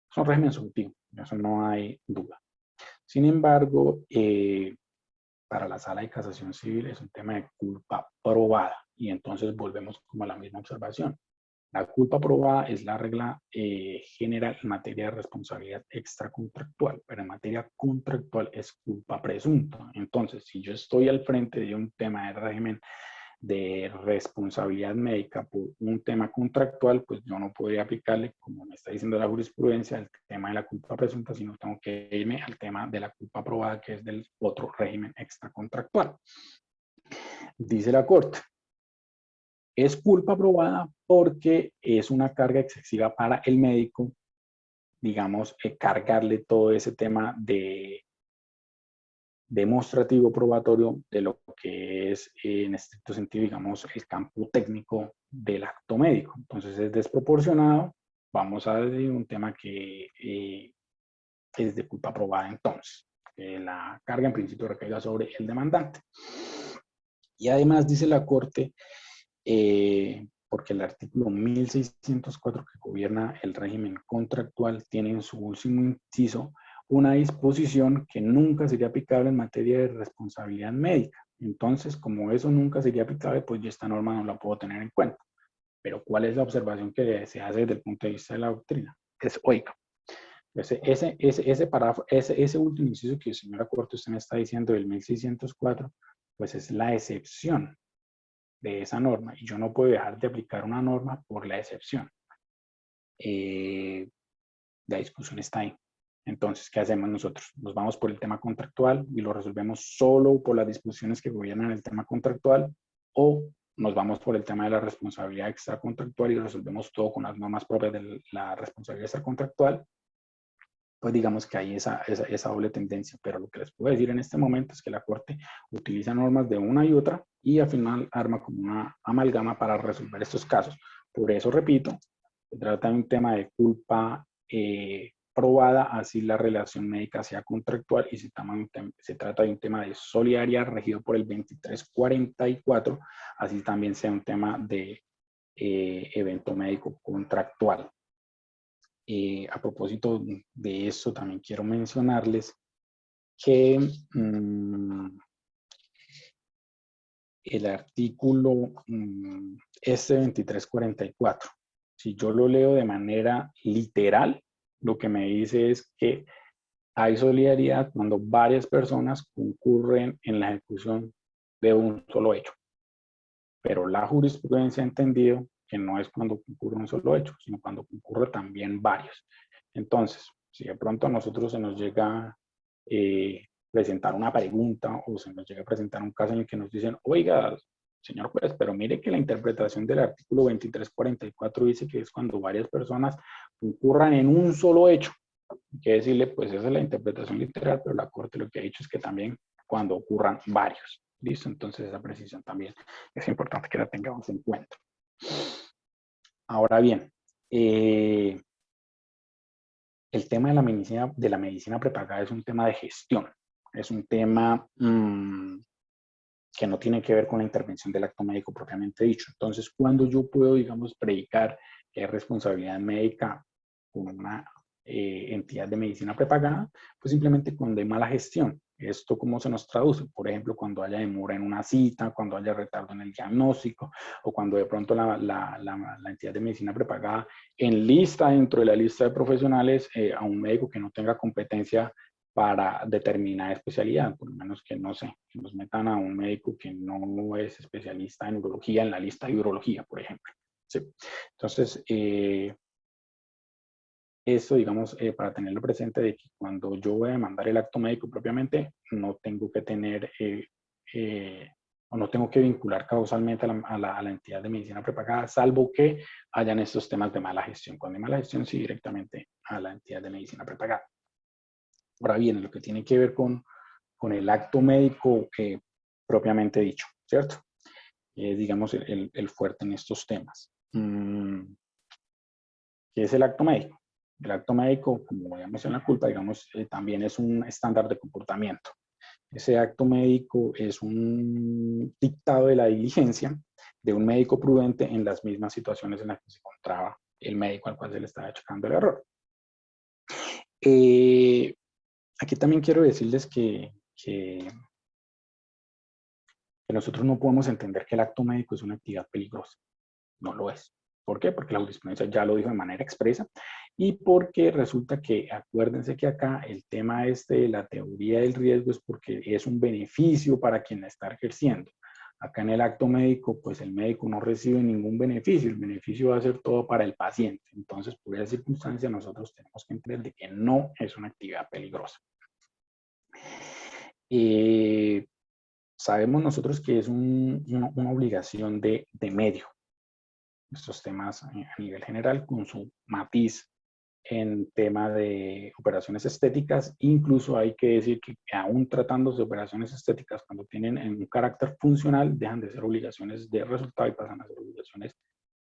Es un régimen subjetivo, eso no hay duda. Sin embargo, para la Sala de Casación Civil es un tema de culpa probada y entonces volvemos como a la misma observación. La culpa probada es la regla general en materia de responsabilidad extracontractual, pero en materia contractual es culpa presunta. Entonces, si yo estoy al frente de un tema de régimen de responsabilidad médica por un tema contractual, pues yo no podría aplicarle, como me está diciendo la jurisprudencia, el tema de la culpa presunta, sino tengo que irme al tema de la culpa probada, que es del otro régimen extracontractual. Dice la Corte, es culpa probada porque es una carga excesiva para el médico, digamos, cargarle todo ese tema de demostrativo probatorio de lo que es, en estricto sentido, digamos, el campo técnico del acto médico. Entonces es desproporcionado. Vamos a decir un tema que es de culpa probada entonces. La carga en principio recaiga sobre el demandante. Y además dice la Corte, porque el artículo 1604 que gobierna el régimen contractual tiene en su último inciso una disposición que nunca sería aplicable en materia de responsabilidad médica. Entonces, como eso nunca sería aplicable, pues yo esta norma no la puedo tener en cuenta. Pero ¿cuál es la observación que se hace desde el punto de vista de la doctrina? Es, oiga, ese último inciso que, señora Corte, usted me está diciendo del 1604, pues es la excepción de esa norma y yo no puedo dejar de aplicar una norma por la excepción. La discusión está ahí. Entonces, ¿qué hacemos nosotros? Nos vamos por el tema contractual y lo resolvemos solo por las disposiciones que gobiernan el tema contractual, o nos vamos por el tema de la responsabilidad extracontractual y resolvemos todo con las normas propias de la responsabilidad extracontractual. Pues digamos que hay esa doble tendencia, pero lo que les puedo decir en este momento es que la Corte utiliza normas de una y otra y al final arma como una amalgama para resolver estos casos. Por eso, repito, se trata de un tema de culpa probada, así la relación médica sea contractual, y se trata de un tema de solidaridad regido por el 2344, así también sea un tema de evento médico contractual. A propósito de eso, también quiero mencionarles que el artículo este 2344, si yo lo leo de manera literal, lo que me dice es que hay solidaridad cuando varias personas concurren en la ejecución de un solo hecho. Pero la jurisprudencia ha entendido que no es cuando concurre un solo hecho, sino cuando concurre también varios. Entonces, si de pronto a nosotros se nos llega a presentar una pregunta o se nos llega a presentar un caso en el que nos dicen, oiga, señor juez, pero mire que la interpretación del artículo 2344 dice que es cuando varias personas concurran en un solo hecho. Hay que decirle, pues esa es la interpretación literal, pero la Corte lo que ha dicho es que también cuando ocurran varios. ¿Listo? Entonces esa precisión también es importante que la tengamos en cuenta. Ahora bien, El tema de la medicina prepagada es un tema de gestión, es un tema que no tiene que ver con la intervención del acto médico propiamente dicho. Entonces, cuando yo puedo, digamos, predicar que hay responsabilidad médica con una entidad de medicina prepagada, pues simplemente cuando hay mala gestión. ¿Esto cómo se nos traduce? Por ejemplo, cuando haya demora en una cita, cuando haya retardo en el diagnóstico, o cuando de pronto la entidad de medicina prepagada enlista dentro de la lista de profesionales a un médico que no tenga competencia para determinada especialidad, por lo menos que no sé, que nos metan a un médico que no es especialista en urología en la lista de urología, por ejemplo. ¿Sí? Entonces, eso, digamos, para tenerlo presente de que cuando yo voy a demandar el acto médico propiamente, no tengo que tener o no tengo que vincular causalmente a la entidad de medicina prepagada, salvo que hayan estos temas de mala gestión. Cuando hay mala gestión, sí, directamente a la entidad de medicina prepagada. Ahora bien, lo que tiene que ver con el acto médico propiamente dicho, ¿cierto? Digamos, el fuerte en estos temas. ¿Qué es el acto médico? El acto médico, como ya mencioné la culpa, digamos, también es un estándar de comportamiento. Ese acto médico es un dictado de la diligencia de un médico prudente en las mismas situaciones en las que se encontraba el médico al cual se le estaba achacando el error. Aquí también quiero decirles que nosotros no podemos entender que el acto médico es una actividad peligrosa. No lo es. ¿Por qué? Porque la jurisprudencia ya lo dijo de manera expresa y porque resulta que, acuérdense que acá el tema de la teoría del riesgo es porque es un beneficio para quien la está ejerciendo. Acá en el acto médico, pues el médico no recibe ningún beneficio, el beneficio va a ser todo para el paciente. Entonces, por esa circunstancia, nosotros tenemos que entender de que no es una actividad peligrosa. Sabemos nosotros que es una obligación de medio. Estos temas a nivel general, con su matiz en tema de operaciones estéticas. Incluso hay que decir que aún tratándose de operaciones estéticas, cuando tienen un carácter funcional, dejan de ser obligaciones de resultado y pasan a ser obligaciones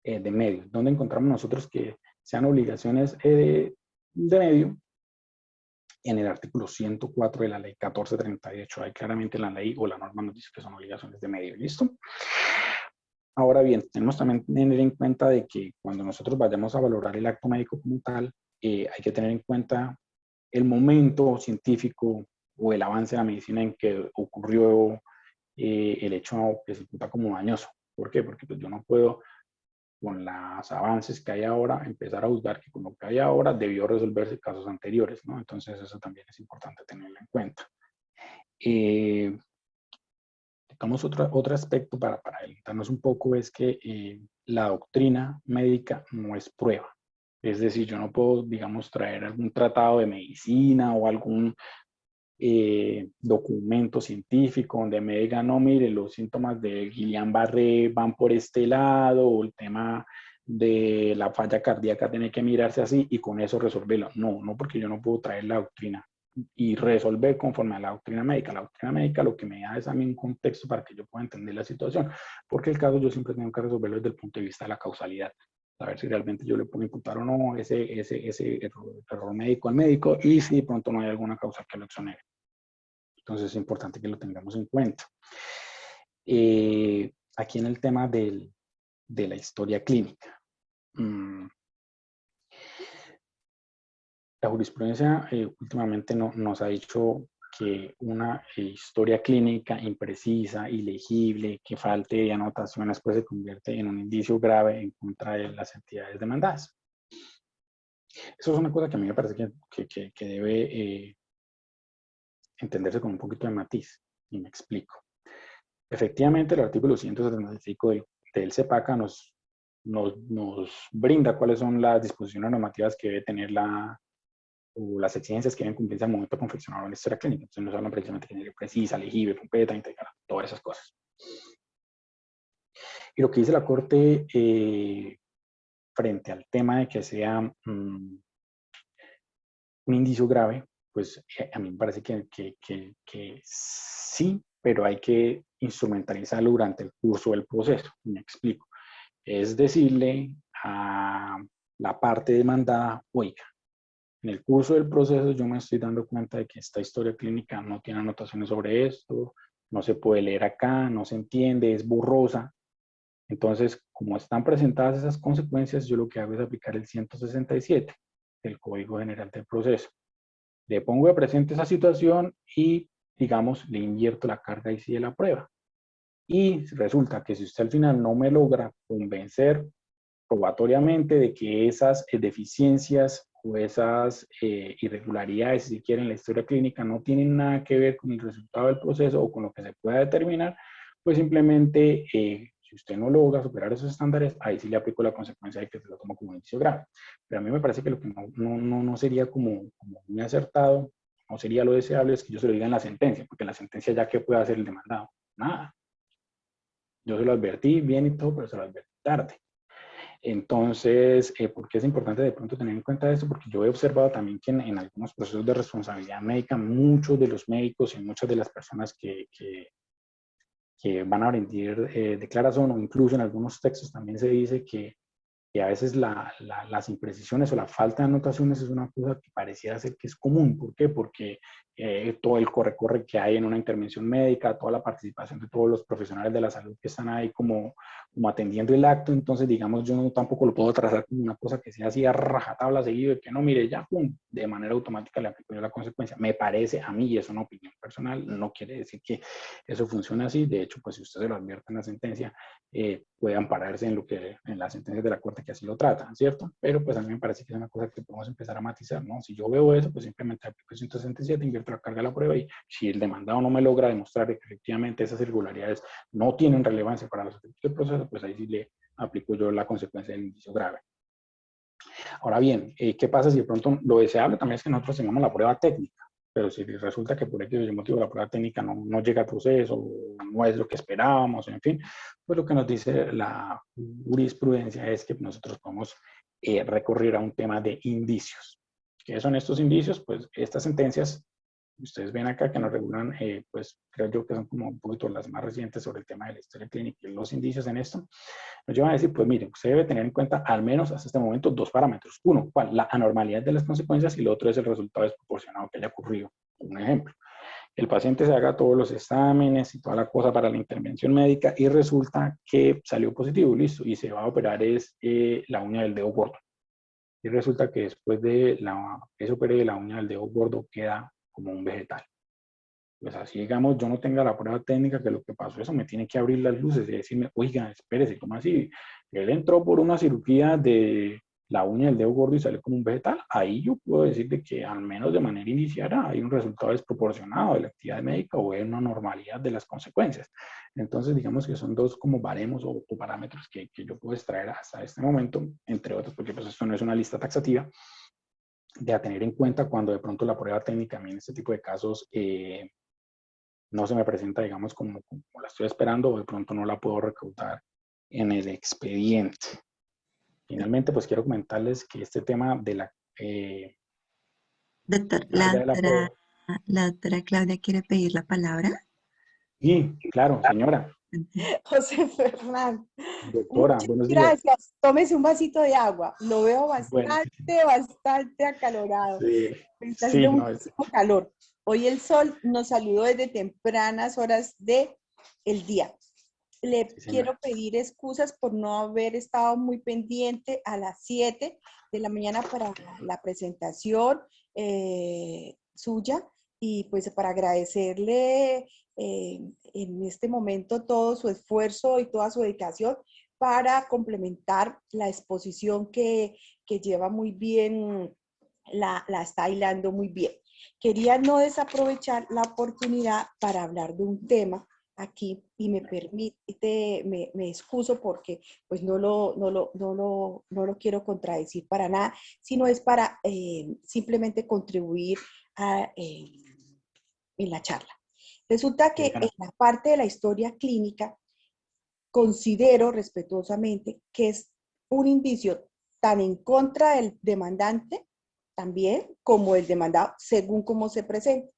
de medio. ¿Dónde encontramos nosotros que sean obligaciones de medio? En el artículo 104 de la ley 1438, hay claramente la ley o la norma nos dice que son obligaciones de medio. ¿Listo? Ahora bien, tenemos también que tener en cuenta de que cuando nosotros vayamos a valorar el acto médico como tal, hay que tener en cuenta el momento científico o el avance de la medicina en que ocurrió el hecho que se imputa como dañoso. ¿Por qué? Porque pues, yo no puedo, con los avances que hay ahora, empezar a juzgar que con lo que hay ahora debió resolverse casos anteriores, ¿no? Entonces eso también es importante tenerlo en cuenta. Digamos, otro aspecto para adelantarnos un poco es que la doctrina médica no es prueba. Es decir, yo no puedo, digamos, traer algún tratado de medicina o algún documento científico donde me diga, no, mire, los síntomas de Guillain-Barré van por este lado, o el tema de la falla cardíaca tiene que mirarse así y con eso resolverlo. No, no, porque yo no puedo traer la doctrina y resolver conforme a la doctrina médica. La doctrina médica lo que me da es a mí un contexto para que yo pueda entender la situación, porque el caso yo siempre tengo que resolverlo desde el punto de vista de la causalidad, saber si realmente yo le puedo imputar o no ese error médico al médico y si de pronto no hay alguna causa que lo exonere. Entonces es importante que lo tengamos en cuenta. Aquí en el tema de la historia clínica. La jurisprudencia últimamente nos ha dicho que una historia clínica imprecisa, ilegible, que falte de anotaciones, pues se convierte en un indicio grave en contra de las entidades demandadas. Eso es una cosa que a mí me parece que debe entenderse con un poquito de matiz, y me explico. Efectivamente, el artículo 175 del CEPACA nos brinda cuáles son las disposiciones normativas que debe tener o las exigencias que deben cumplirse al momento de confeccionar una historia clínica. Entonces nos hablan precisamente de que tiene que ser precisa, legible, completa, integral, todas esas cosas. Y lo que dice la Corte frente al tema de que sea un indicio grave, pues a mí me parece que sí, pero hay que instrumentalizarlo durante el curso del proceso. Me explico. Es decirle a la parte demandada, oiga, en el curso del proceso yo me estoy dando cuenta de que esta historia clínica no tiene anotaciones sobre esto, no se puede leer acá, no se entiende, es borrosa. Entonces, como están presentadas esas consecuencias, yo lo que hago es aplicar el 167 del Código General del Proceso. Le pongo de presente esa situación y, digamos, le invierto la carga y sí de la prueba. Y resulta que si usted al final no me logra convencer probatoriamente de que esas deficiencias o esas irregularidades, si quieren, en la historia clínica no tienen nada que ver con el resultado del proceso o con lo que se pueda determinar, pues simplemente, si usted no logra superar esos estándares, ahí sí le aplico la consecuencia de que se lo tomo como un indicio grave. Pero a mí me parece que lo que no sería como muy acertado, no sería lo deseable, es que yo se lo diga en la sentencia, porque en la sentencia ya, ¿qué puede hacer el demandado? Nada. Yo se lo advertí bien y todo, pero se lo advertí tarde. Entonces, ¿por qué es importante de pronto tener en cuenta esto? Porque yo he observado también que en algunos procesos de responsabilidad médica, muchos de los médicos y muchas de las personas que van a rendir declaración, o incluso en algunos textos también se dice que a veces las imprecisiones o la falta de anotaciones es una cosa que pareciera ser que es común. ¿Por qué? Porque todo el corre-corre que hay en una intervención médica, toda la participación de todos los profesionales de la salud que están ahí como atendiendo el acto, entonces digamos yo no, tampoco lo puedo trazar como una cosa que sea así a rajatabla seguido, de que no, mire, ya, pum, de manera automática le aplico yo la consecuencia. Me parece a mí, y es una opinión personal, no quiere decir que eso funcione así. De hecho, pues si usted se lo advierte en la sentencia, puede ampararse en las sentencias de la Corte que así lo tratan, ¿cierto? Pero pues a mí me parece que es una cosa que podemos empezar a matizar, ¿no? Si yo veo eso, pues simplemente aplico 167, invierto la carga de la prueba, y si el demandado no me logra demostrar que efectivamente esas irregularidades no tienen relevancia para los efectos del proceso, pues ahí sí le aplico yo la consecuencia del indicio grave. Ahora bien, ¿qué pasa si de pronto lo deseable también es que nosotros tengamos la prueba técnica? Pero si resulta que por X motivo la prueba técnica no llega al proceso, no es lo que esperábamos, en fin, pues lo que nos dice la jurisprudencia es que nosotros podemos recurrir a un tema de indicios. ¿Qué son estos indicios? Pues estas sentencias, ustedes ven acá que nos regulan, pues creo yo que son como un poquito las más recientes sobre el tema de la historia clínica y los indicios en esto, nos llevan a decir, pues mire, usted debe tener en cuenta al menos hasta este momento dos parámetros. Uno, ¿cuál? La anormalidad de las consecuencias, y el otro es el resultado desproporcionado que haya ocurrido. Un ejemplo, el paciente se haga todos los exámenes y toda la cosa para la intervención médica y resulta que salió positivo, listo, y se va a operar es la uña del dedo gordo. Y resulta que después de que se opere la uña del dedo gordo queda como un vegetal. Pues así, digamos, yo no tenga la prueba técnica, que lo que pasó, eso me tiene que abrir las luces y decirme, oiga, espérese, ¿cómo así? Él entró por una cirugía de la uña del dedo gordo y salió como un vegetal. Ahí yo puedo decir de que al menos de manera inicial hay un resultado desproporcionado de la actividad médica o hay una normalidad de las consecuencias. Entonces, digamos que son dos como baremos o parámetros que yo puedo extraer hasta este momento, entre otros, porque pues esto no es una lista taxativa, de a tener en cuenta cuando de pronto la prueba técnica en este tipo de casos no se me presenta, digamos, como la estoy esperando, o de pronto no la puedo recaudar en el expediente. Finalmente, pues quiero comentarles que este tema de la Doctor, carga de la prueba. la doctora Claudia quiere pedir la palabra. Sí, claro, señora. José Fernán, Doctora, muchas buenos días. gracias. Tómese un vasito de agua. Lo veo Bueno, bastante acalorado. sí, Está sí, haciendo no, muchísimo calor. Hoy el sol nos saludó desde tempranas horas del día. Le sí, quiero señora. pedir excusas por no haber estado muy pendiente a las 7 de la mañana para la presentación suya, y pues para agradecerle en este momento todo su esfuerzo y toda su dedicación para complementar la exposición que lleva muy bien, la está hilando muy bien. Quería no desaprovechar la oportunidad para hablar de un tema aquí, y me permite, me excuso porque pues no lo quiero contradecir para nada, sino es para simplemente contribuir en la charla. Resulta Sí, que en señora. la parte de la historia clínica considero respetuosamente que es un indicio tan en contra del demandante también como el demandado, según cómo se presenta.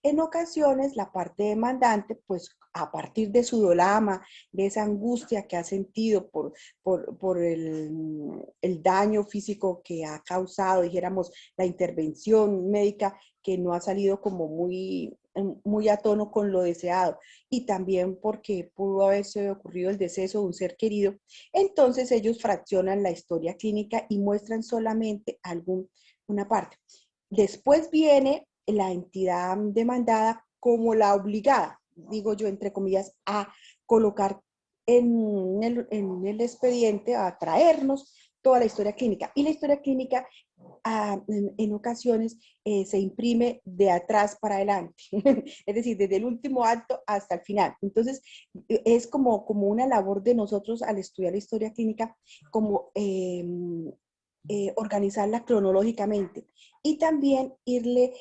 En ocasiones, la parte demandante, pues a partir de su dolama, de esa angustia que ha sentido por el daño físico que ha causado, dijéramos, la intervención médica que no ha salido como muy a tono con lo deseado, y también porque pudo haberse ocurrido el deceso de un ser querido. Entonces ellos fraccionan la historia clínica y muestran solamente una parte. Después viene la entidad demandada como la obligada, digo yo entre comillas, a colocar en el expediente, a traernos toda la historia clínica. Y la historia clínica en ocasiones se imprime de atrás para adelante, es decir, desde el último acto hasta el final. Entonces, es como una labor de nosotros al estudiar la historia clínica, como organizarla cronológicamente y también irle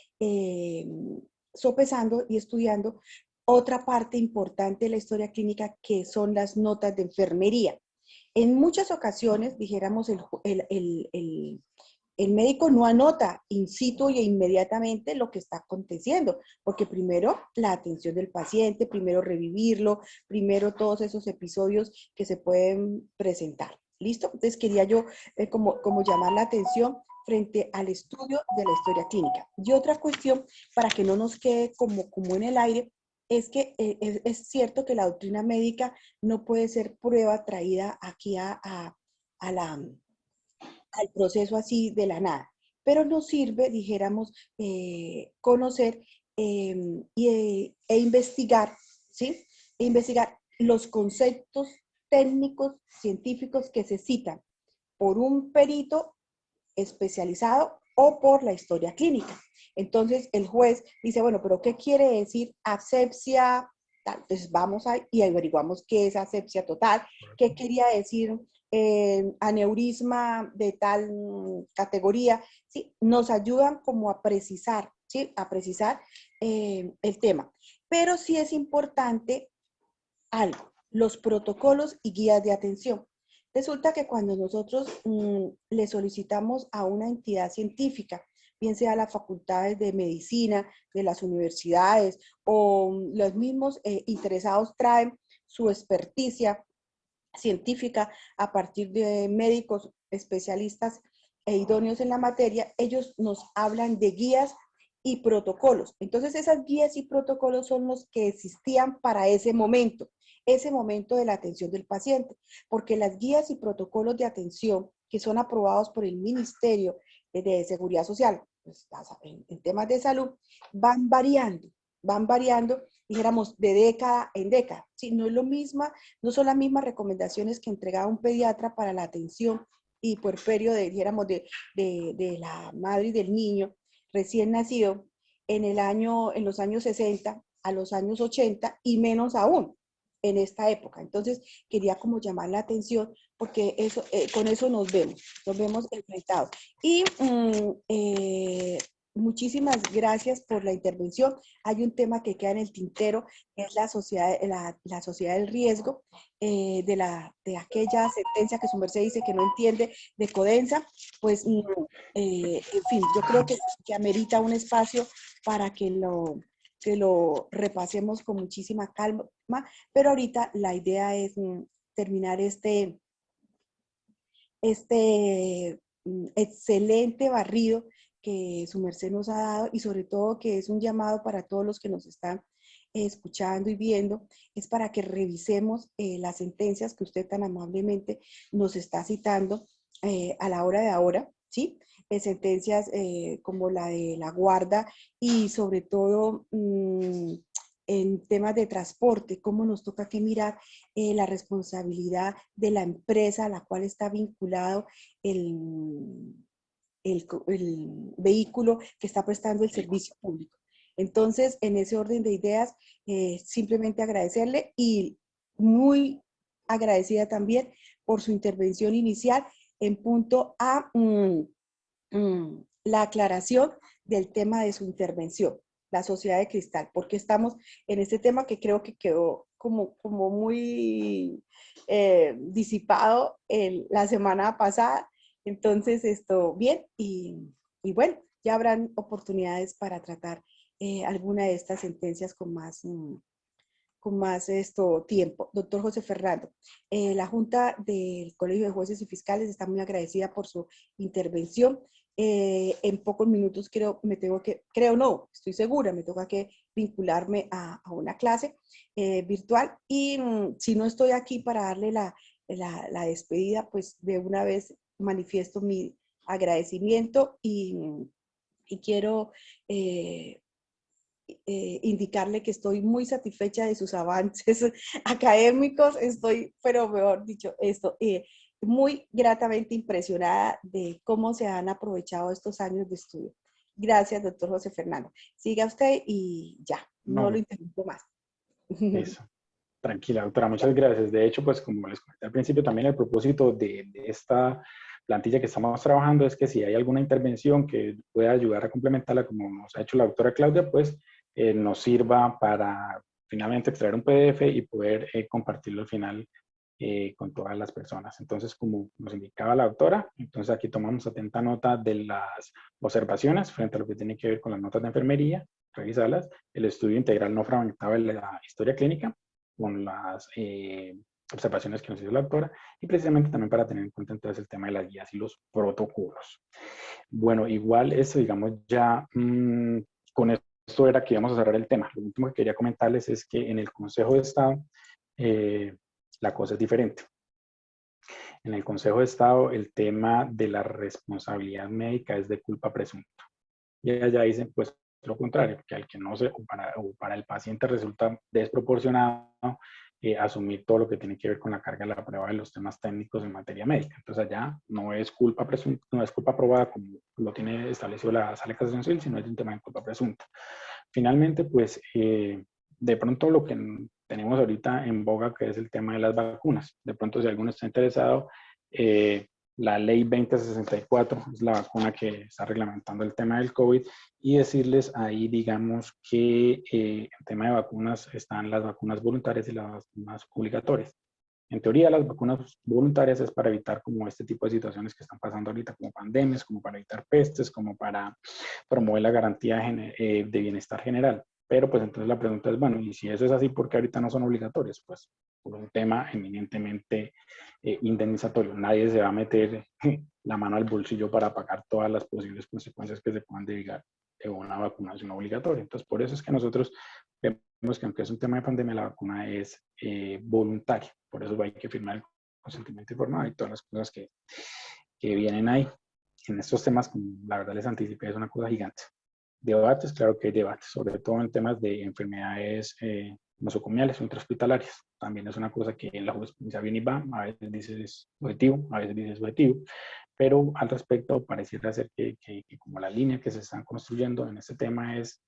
sopesando y estudiando otra parte importante de la historia clínica, que son las notas de enfermería. En muchas ocasiones, dijéramos, el médico no anota in situ e inmediatamente lo que está aconteciendo, porque primero la atención del paciente, primero revivirlo, primero todos esos episodios que se pueden presentar. ¿Listo? Entonces quería yo como llamar la atención frente al estudio de la historia clínica. Y otra cuestión, para que no nos quede como en el aire, es que es cierto que la doctrina médica no puede ser prueba traída aquí al proceso así de la nada, pero nos sirve, dijéramos, conocer e investigar, ¿sí? E investigar los conceptos técnicos, científicos que se citan por un perito especializado o por la historia clínica. Entonces el juez dice, bueno, pero ¿qué quiere decir asepsia? Entonces vamos y averiguamos qué es asepsia total, qué quería decir aneurisma de tal categoría, ¿sí? Nos ayudan como a precisar, ¿sí? A precisar el tema. Pero sí es importante algo, los protocolos y guías de atención. Resulta que cuando nosotros le solicitamos a una entidad científica, bien sea las facultades de medicina, de las universidades o los mismos interesados traen su experticia científica a partir de médicos especialistas e idóneos en la materia, ellos nos hablan de guías y protocolos. Entonces esas guías y protocolos son los que existían para ese momento de la atención del paciente, porque las guías y protocolos de atención que son aprobados por el Ministerio de Seguridad Social, pues, en temas de salud, van variando, dijéramos, de década en década. ¿Sí? No es lo misma, no son las mismas recomendaciones que entregaba un pediatra para la atención y puerperio, dijéramos, de la madre y del niño recién nacido en los años 60 a los años 80 y menos aún en esta época. Entonces, quería como llamar la atención porque con eso nos vemos enfrentados. Y muchísimas gracias por la intervención. Hay un tema que queda en el tintero, que es la sociedad del riesgo, de aquella sentencia que su merced dice que no entiende de Codensa. Pues, en fin, yo creo que amerita un espacio para que lo repasemos con muchísima calma, pero ahorita la idea es terminar este excelente barrido que su merced nos ha dado, y sobre todo que es un llamado para todos los que nos están escuchando y viendo, es para que revisemos las sentencias que usted tan amablemente nos está citando a la hora de ahora, ¿sí? Sentencias como la de la guarda y sobre todo en temas de transporte, cómo nos toca que mirar la responsabilidad de la empresa a la cual está vinculado el vehículo que está prestando el servicio público. Entonces, en ese orden de ideas, simplemente agradecerle y muy agradecida también por su intervención inicial en punto a la aclaración del tema de su intervención, la sociedad de cristal, porque estamos en este tema que creo que quedó como muy disipado la semana pasada. Entonces, esto bien, y bueno, ya habrán oportunidades para tratar alguna de estas sentencias con más tiempo. Doctor José Fernando, la Junta del Colegio de Jueces y Fiscales está muy agradecida por su intervención. En pocos minutos estoy segura, me toca que vincularme a una clase virtual y si no estoy aquí para darle la despedida, pues de una vez manifiesto mi agradecimiento y quiero indicarle que estoy muy satisfecha de sus avances académicos, pero mejor dicho, muy gratamente impresionada de cómo se han aprovechado estos años de estudio. Gracias, doctor José Fernando. Siga usted y ya, no lo No, interrumpo más. eso. Tranquila, doctora, muchas gracias. De hecho, pues como les comenté al principio, también el propósito de esta plantilla que estamos trabajando es que si hay alguna intervención que pueda ayudar a complementarla, como nos ha hecho la doctora Claudia, pues nos sirva para finalmente extraer un PDF y poder compartirlo al final con todas las personas. Entonces, como nos indicaba la doctora, entonces aquí tomamos atenta nota de las observaciones frente a lo que tiene que ver con las notas de enfermería, revisarlas, el estudio integral no fragmentado de la historia clínica, con las observaciones que nos hizo la doctora y precisamente también para tener en cuenta entonces el tema de las guías y los protocolos. Bueno, igual eso, digamos, ya con esto era que íbamos a cerrar el tema. Lo último que quería comentarles es que en el Consejo de Estado la cosa es diferente. En el Consejo de Estado el tema de la responsabilidad médica es de culpa presunta. Y allá dicen, pues, lo contrario, que al que no se, o para el paciente resulta desproporcionado asumir todo lo que tiene que ver con la carga de la prueba de los temas técnicos en materia médica. Entonces allá no es culpa presunta, no es culpa probada como lo tiene establecido la Sala de Casación Civil, sino es un tema de culpa presunta. Finalmente, pues, de pronto lo que tenemos ahorita en boga, que es el tema de las vacunas. De pronto, si alguno está interesado, la ley 2064 es la vacuna que está reglamentando el tema del COVID y decirles ahí, digamos, que el tema de vacunas están las vacunas voluntarias y las vacunas obligatorias. En teoría, las vacunas voluntarias es para evitar como este tipo de situaciones que están pasando ahorita, como pandemias, como para evitar pestes, como para promover la garantía de bienestar general. Pero pues entonces la pregunta es, bueno, y si eso es así, ¿por qué ahorita no son obligatorias? Pues por un tema eminentemente indemnizatorio. Nadie se va a meter la mano al bolsillo para pagar todas las posibles consecuencias que se puedan derivar de una vacunación obligatoria. Entonces, por eso es que nosotros vemos que aunque es un tema de pandemia, la vacuna es voluntaria. Por eso hay que firmar el consentimiento informado y todas las cosas que vienen ahí. En estos temas, como la verdad les anticipé, es una cosa gigante. Debates, claro que hay debates, sobre todo en temas de enfermedades nosocomiales o intrahospitalarias. También es una cosa que en la jurisprudencia viene y va, a veces dice es objetivo, a veces dice es subjetivo, pero al respecto pareciera ser que como la línea que se están construyendo en este tema es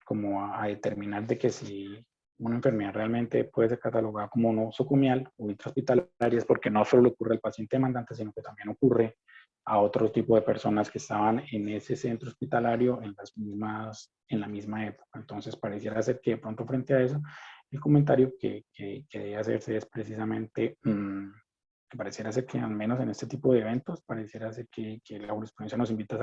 como a determinar de que si una enfermedad realmente puede ser catalogada como nosocomial o intrahospitalaria es porque no solo le ocurre al paciente demandante, sino que también ocurre a otro tipo de personas que estaban en ese centro hospitalario en la misma época. Entonces, pareciera ser que de pronto frente a eso, el comentario que debe hacerse es precisamente que pareciera ser que al menos en este tipo de eventos, pareciera ser que la jurisprudencia nos invita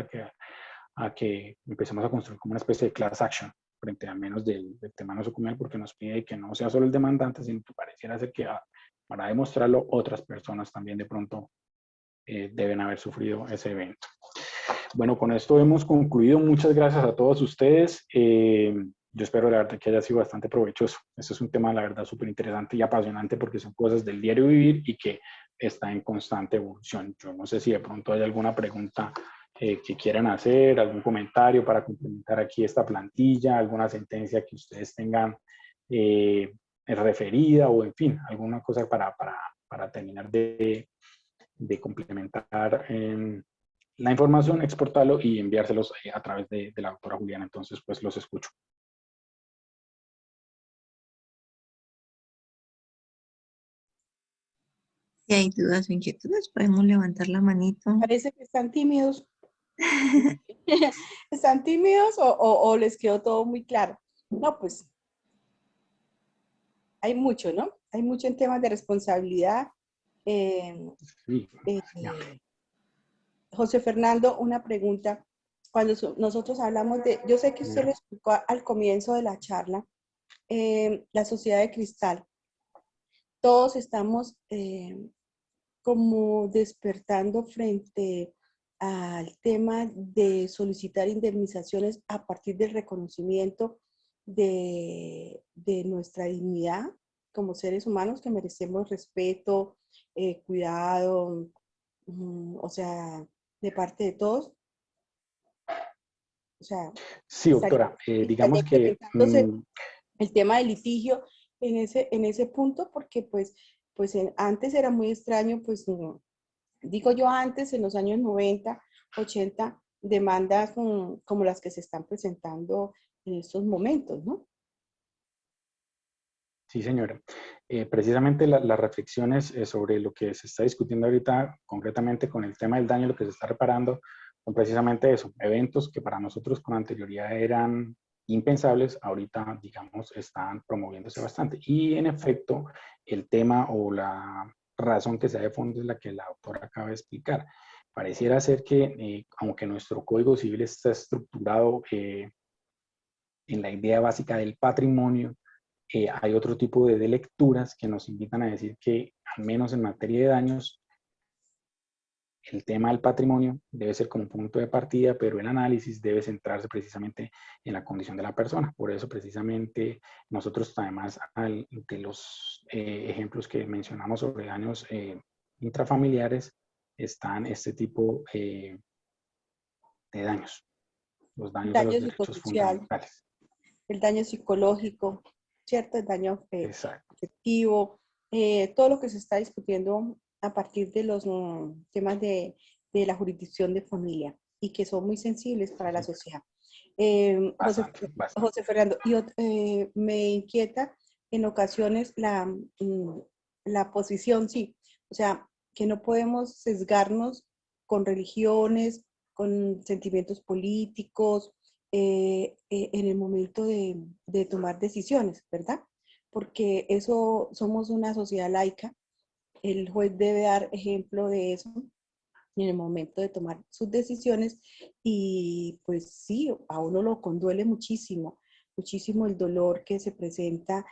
a que empecemos a construir como una especie de class action frente al menos del tema nosocomial, porque nos pide que no sea solo el demandante, sino que pareciera ser que para demostrarlo otras personas también de pronto deben haber sufrido ese evento. Bueno, con esto hemos concluido. Muchas gracias a todos ustedes. Yo espero la verdad que haya sido bastante provechoso. Este es un tema, la verdad, súper interesante y apasionante porque son cosas del diario vivir y que está en constante evolución. Yo no sé si de pronto hay alguna pregunta que quieran hacer, algún comentario para complementar aquí esta plantilla, alguna sentencia que ustedes tengan referida o, en fin, alguna cosa para terminar de complementar la información, exportarlo y enviárselos a través de la doctora Juliana. Entonces, pues los escucho. Si hay dudas o inquietudes, podemos levantar la manito. Parece que están tímidos. ¿Están tímidos o les quedó todo muy claro? No, pues hay mucho, ¿no? Hay mucho en temas de responsabilidad. Sí, José Fernando, una pregunta. Cuando nosotros hablamos de, yo sé que usted lo explicó al comienzo de la charla, la sociedad de cristal. Todos estamos como despertando frente al tema de solicitar indemnizaciones a partir del reconocimiento de nuestra dignidad como seres humanos que merecemos respeto, cuidado, o sea, de parte de todos. O sea, Sí, doctora, estaría digamos que implementándose el tema del litigio en ese punto, porque antes era muy extraño, pues digo yo antes, en los años 90, 80, demandas como las que se están presentando en estos momentos, ¿no? sí, señora. Precisamente las reflexiones sobre lo que se está discutiendo ahorita, concretamente con el tema del daño, lo que se está reparando, son precisamente eso, eventos que para nosotros con anterioridad eran impensables, ahorita, digamos, están promoviéndose bastante. Y en efecto, el tema o la razón que se da de fondo es la que la autora acaba de explicar. Pareciera ser que, aunque nuestro Código Civil está estructurado en la idea básica del patrimonio, hay otro tipo de lecturas que nos invitan a decir que, al menos en materia de daños, el tema del patrimonio debe ser como punto de partida, pero el análisis debe centrarse precisamente en la condición de la persona. Por eso, precisamente, nosotros, además de los ejemplos que mencionamos sobre daños intrafamiliares, están este tipo de daños, los daños a los Daño derechos psicosocial, fundamentales. el daño psicológico, ¿cierto? El daño Exacto. afectivo, todo lo que se está discutiendo a partir de los temas de la jurisdicción de familia y que son muy sensibles para la sociedad. Bastante, bastante. José Fernando, me inquieta en ocasiones la posición, sí, o sea, que no podemos sesgarnos con religiones, con sentimientos políticos, en el momento de tomar decisiones, ¿verdad? Porque eso, somos una sociedad laica, el juez debe dar ejemplo de eso en el momento de tomar sus decisiones y pues sí, a uno lo conduele muchísimo, muchísimo el dolor que se presenta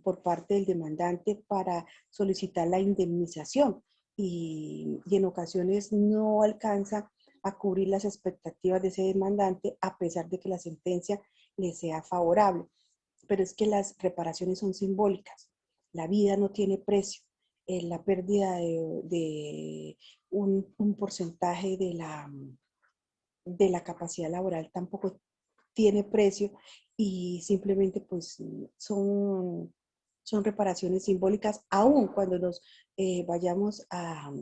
por parte del demandante para solicitar la indemnización y en ocasiones no alcanza a cubrir las expectativas de ese demandante a pesar de que la sentencia le sea favorable. Pero es que las reparaciones son simbólicas, la vida no tiene precio, la pérdida de un porcentaje de la capacidad laboral tampoco tiene precio y simplemente pues son reparaciones simbólicas, aun cuando nos vayamos a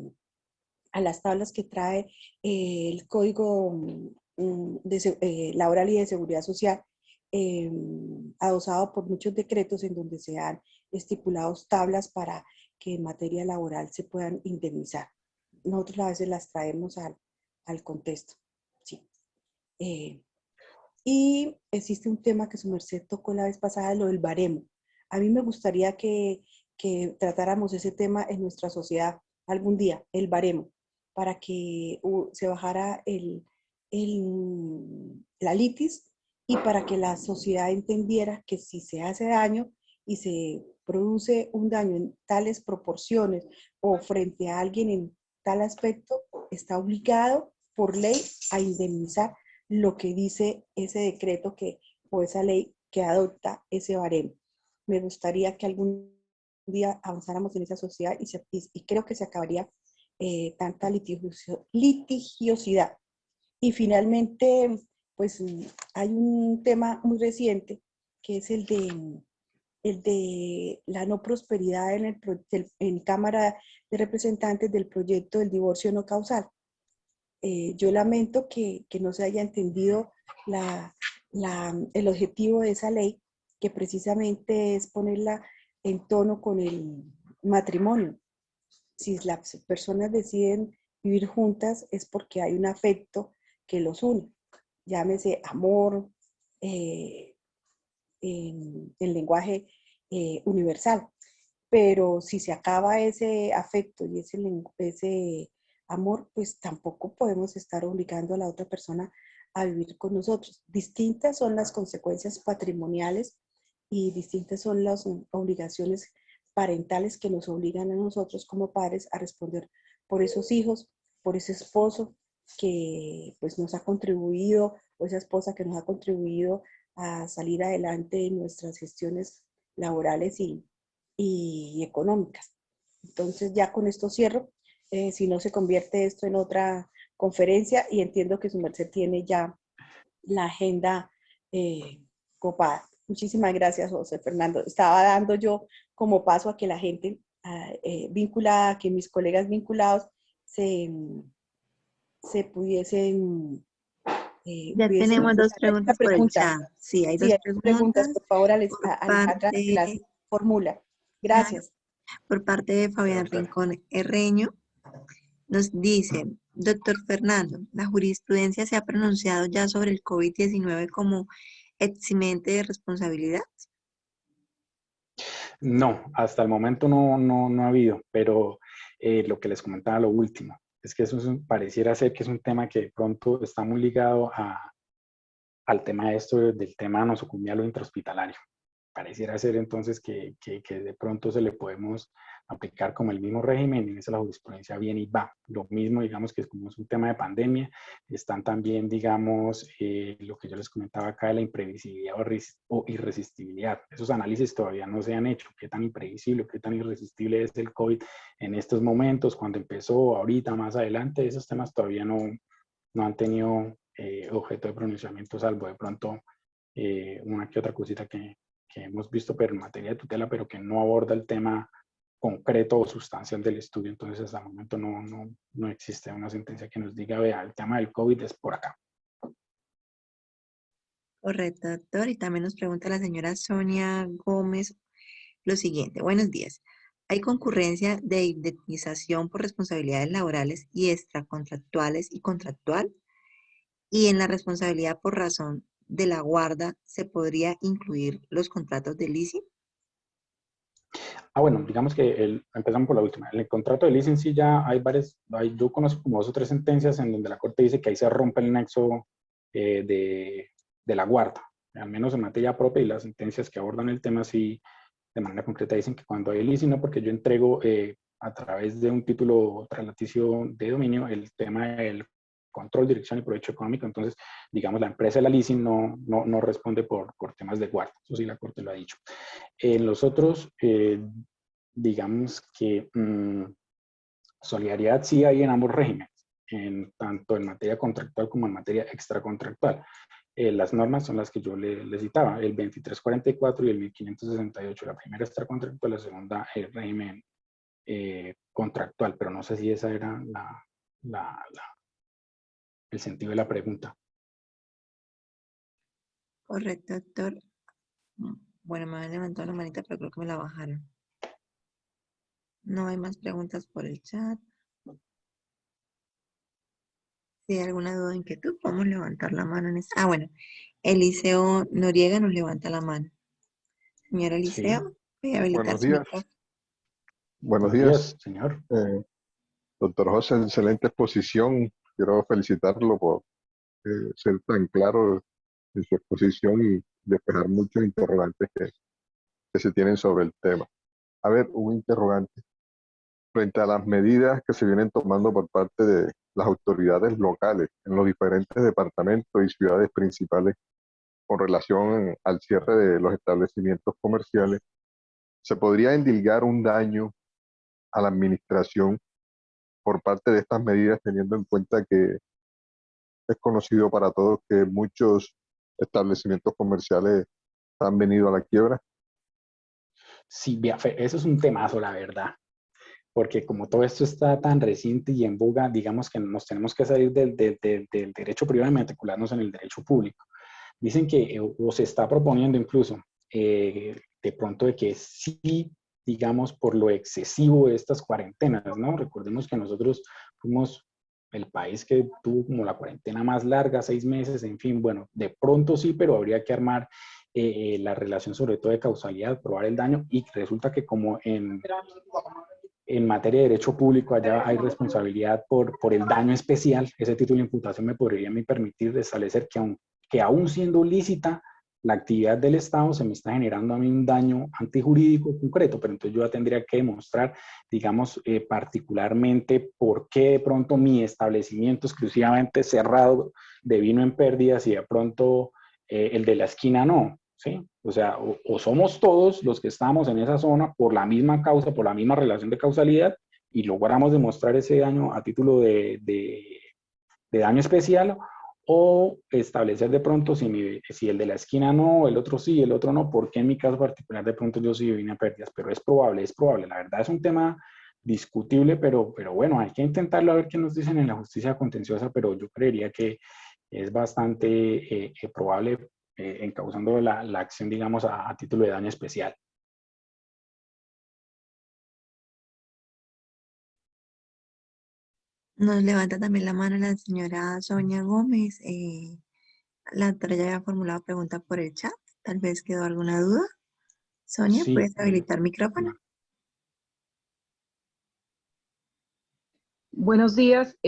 las tablas que trae el Código Laboral y de Seguridad Social, adosado por muchos decretos en donde se han estipulado tablas para que en materia laboral se puedan indemnizar. Nosotros a veces las traemos al contexto. Sí. Y existe un tema que su merced tocó la vez pasada, lo del baremo. A mí me gustaría que tratáramos ese tema en nuestra sociedad algún día, el baremo, para que se bajara la litis y para que la sociedad entendiera que si se hace daño y se produce un daño en tales proporciones o frente a alguien en tal aspecto, está obligado por ley a indemnizar lo que dice ese decreto o esa ley que adopta ese baremo. Me gustaría que algún día avanzáramos en esa sociedad y creo que se acabaría tanta litigiosidad. Y finalmente, pues hay un tema muy reciente que es el de la no prosperidad en Cámara de Representantes del proyecto del divorcio no causal. Yo lamento que no se haya entendido el objetivo de esa ley, que precisamente es ponerla en tono con el matrimonio. Si las personas deciden vivir juntas es porque hay un afecto que los une, llámese amor, en lenguaje universal. Pero si se acaba ese afecto y ese amor, pues tampoco podemos estar obligando a la otra persona a vivir con nosotros. Distintas son las consecuencias patrimoniales y distintas son las obligaciones parentales que nos obligan a nosotros como padres a responder por esos hijos, por ese esposo que pues nos ha contribuido, o esa esposa que nos ha contribuido a salir adelante en nuestras gestiones laborales y económicas. Entonces ya con esto cierro, si no se convierte esto en otra conferencia, y entiendo que su merced tiene ya la agenda copada. Muchísimas gracias, José Fernando. Estaba dando yo como paso a que la gente vinculada, que mis colegas vinculados se pudiesen... Ya tenemos dos Esta preguntas por el pregunta. chat. Sí, hay Sí, dos hay dos preguntas. preguntas Por favor, por Alejandra, se las parte, formula. claro, Gracias. por parte de Fabián Rincón Herreño. Nos dice, doctor Fernando, ¿la jurisprudencia se ha pronunciado ya sobre el COVID-19 como eximente de responsabilidad? No, hasta el momento no ha habido, pero lo que les comentaba lo último, es que eso pareciera ser que es un tema que de pronto está muy ligado al tema de esto del tema nosocomial o intrahospitalario. Pareciera ser entonces que de pronto se le podemos aplicar como el mismo régimen, y en eso la jurisprudencia viene y va. Lo mismo, digamos, que como es un tema de pandemia, están también, digamos, lo que yo les comentaba acá de la imprevisibilidad o irresistibilidad. Esos análisis todavía no se han hecho. ¿Qué tan imprevisible, qué tan irresistible es el COVID en estos momentos, cuando empezó, ahorita, más adelante? Esos temas todavía no han tenido objeto de pronunciamiento, salvo de pronto una que otra cosita que hemos visto, pero en materia de tutela, pero que no aborda el tema concreto o sustancial del estudio. Entonces, hasta el momento no existe una sentencia que nos diga, vea, el tema del COVID es por acá. Correcto, doctor. Y también nos pregunta la señora Sonia Gómez lo siguiente. Buenos días. ¿Hay concurrencia de indemnización por responsabilidades laborales y extracontractuales y contractual? Y en la responsabilidad por razón de la guarda, ¿se podría incluir los contratos de leasing? Bueno, digamos que empezamos por la última. En el contrato de leasing sí ya hay varias, yo conozco como 2 o 3 sentencias en donde la Corte dice que ahí se rompe el nexo de la guarda, al menos en materia propia, y las sentencias que abordan el tema sí de manera concreta dicen que cuando hay leasing, no, porque yo entrego a través de un título traslaticio de dominio el tema del control, dirección y provecho económico. Entonces, digamos, la empresa de la leasing no responde por temas de guarda. Eso sí, la Corte lo ha dicho. En los otros, digamos que solidaridad sí hay en ambos regímenes, tanto en materia contractual como en materia extracontractual. Las normas son las que yo le citaba, el 2344 y el 1568. La primera extracontractual, la segunda el régimen contractual, pero no sé si esa era el sentido de la pregunta. Correcto, doctor. Bueno, me han levantado la manita, pero creo que me la bajaron. No hay más preguntas por el chat. Si hay alguna duda o inquietud, podemos levantar la mano. Bueno, Eliseo Noriega nos levanta la mano. Señor Sí. Eliseo, voy a habilitar Buenos su días. micrófono. Buenos Buenos días, días, señor. doctor José, excelente exposición. Quiero felicitarlo por ser tan claro en su exposición y despejar muchos interrogantes que se tienen sobre el tema. A ver, un interrogante. Frente a las medidas que se vienen tomando por parte de las autoridades locales en los diferentes departamentos y ciudades principales con relación al cierre de los establecimientos comerciales, ¿se podría endilgar un daño a la administración por parte de estas medidas, teniendo en cuenta que es conocido para todos que muchos establecimientos comerciales han venido a la quiebra? Sí, eso es un temazo, la verdad, porque como todo esto está tan reciente y en boga, digamos que nos tenemos que salir del derecho privado y matricularnos en el derecho público. Dicen que, o se está proponiendo incluso, de pronto de que sí, digamos, por lo excesivo de estas cuarentenas, ¿no? Recordemos que nosotros fuimos el país que tuvo como la cuarentena más larga, 6 meses, en fin, bueno, de pronto sí, pero habría que armar la relación sobre todo de causalidad, probar el daño, y resulta que como en materia de derecho público allá hay responsabilidad por el daño especial, ese título de imputación me podría permitir establecer que aún siendo lícita la actividad del Estado se me está generando a mí un daño antijurídico concreto, pero entonces yo ya tendría que demostrar, digamos, particularmente por qué de pronto mi establecimiento exclusivamente cerrado de vino en pérdidas y de pronto el de la esquina no, ¿sí? O sea, o somos todos los que estamos en esa zona por la misma causa, por la misma relación de causalidad y logramos demostrar ese daño a título de daño especial, o establecer de pronto si el de la esquina no, el otro sí, el otro no, porque en mi caso particular de pronto yo sí vine a pérdidas, pero es probable, la verdad es un tema discutible, pero bueno, hay que intentarlo a ver qué nos dicen en la justicia contenciosa, pero yo creería que es bastante probable encauzando la acción, digamos, a título de daño especial. Nos levanta también la mano la señora Sonia Gómez. La doctora ya había formulado pregunta por el chat. Tal vez quedó alguna duda. Sonia, Sí, ¿puedes habilitar micrófono? Buenos días.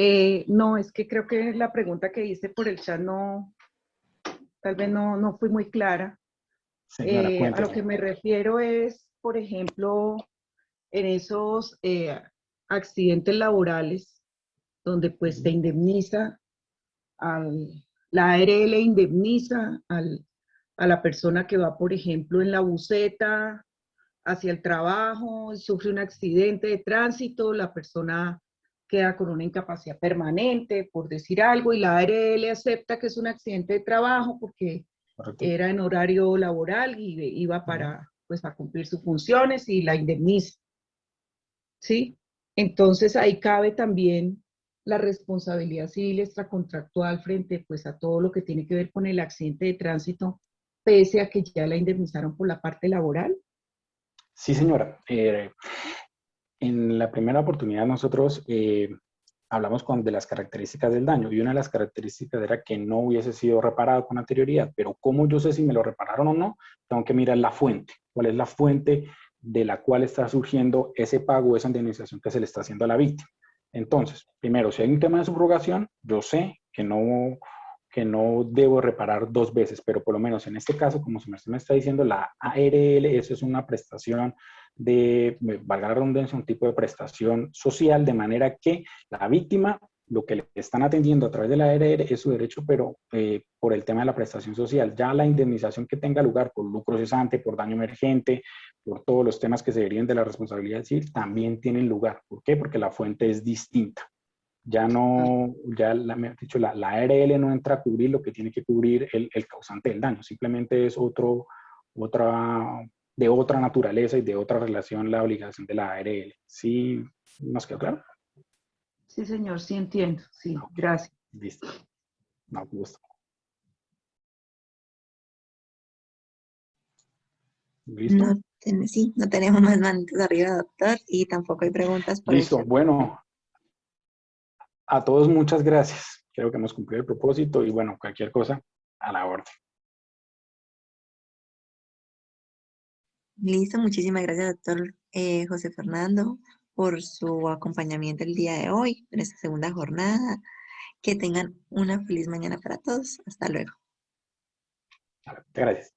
No, es que creo que la pregunta que hice por el chat no, tal vez no fui muy clara. señora, A lo cuénteme. que me refiero es, por ejemplo, en esos accidentes laborales donde pues te indemniza, la ARL indemniza a la persona que va, por ejemplo, en la buseta hacia el trabajo, sufre un accidente de tránsito, la persona queda con una incapacidad permanente, por decir algo, y la ARL acepta que es un accidente de trabajo porque Correcto. era en horario laboral y iba para, pues, a cumplir sus funciones y la indemniza, ¿sí? Entonces ahí cabe también la responsabilidad civil extracontractual frente, pues, a todo lo que tiene que ver con el accidente de tránsito, pese a que ya la indemnizaron por la parte laboral. Sí, señora. En la primera oportunidad nosotros hablamos de las características del daño y una de las características era que no hubiese sido reparado con anterioridad, pero ¿cómo yo sé si me lo repararon o no? Tengo que mirar la fuente. ¿Cuál es la fuente de la cual está surgiendo ese pago, esa indemnización que se le está haciendo a la víctima? Entonces, primero, si hay un tema de subrogación, yo sé que no debo reparar dos veces, pero por lo menos en este caso, como su merced me está diciendo, la ARL, eso es una prestación valga la redundancia, un tipo de prestación social, de manera que la víctima, lo que le están atendiendo a través de la ARL es su derecho, pero por el tema de la prestación social, ya la indemnización que tenga lugar por lucro cesante, por daño emergente, por todos los temas que se deriven de la responsabilidad civil, también tienen lugar. ¿Por qué? Porque la fuente es distinta. Ya no, me ha dicho, la ARL no entra a cubrir lo que tiene que cubrir el causante del daño, simplemente es de otra naturaleza y de otra relación la obligación de la ARL. ¿Sí nos quedó claro? Sí, señor, sí entiendo. Sí, No, gracias. listo. No, gusto. ¿Listo? Sí, no tenemos más manitos arriba, doctor, y tampoco hay preguntas por el Listo. chat. Bueno, a todos muchas gracias. Creo que hemos cumplido el propósito y bueno, cualquier cosa a la orden. Listo, muchísimas gracias, doctor José Fernando, por su acompañamiento el día de hoy, en esta segunda jornada. Que tengan una feliz mañana para todos. Hasta luego. Gracias.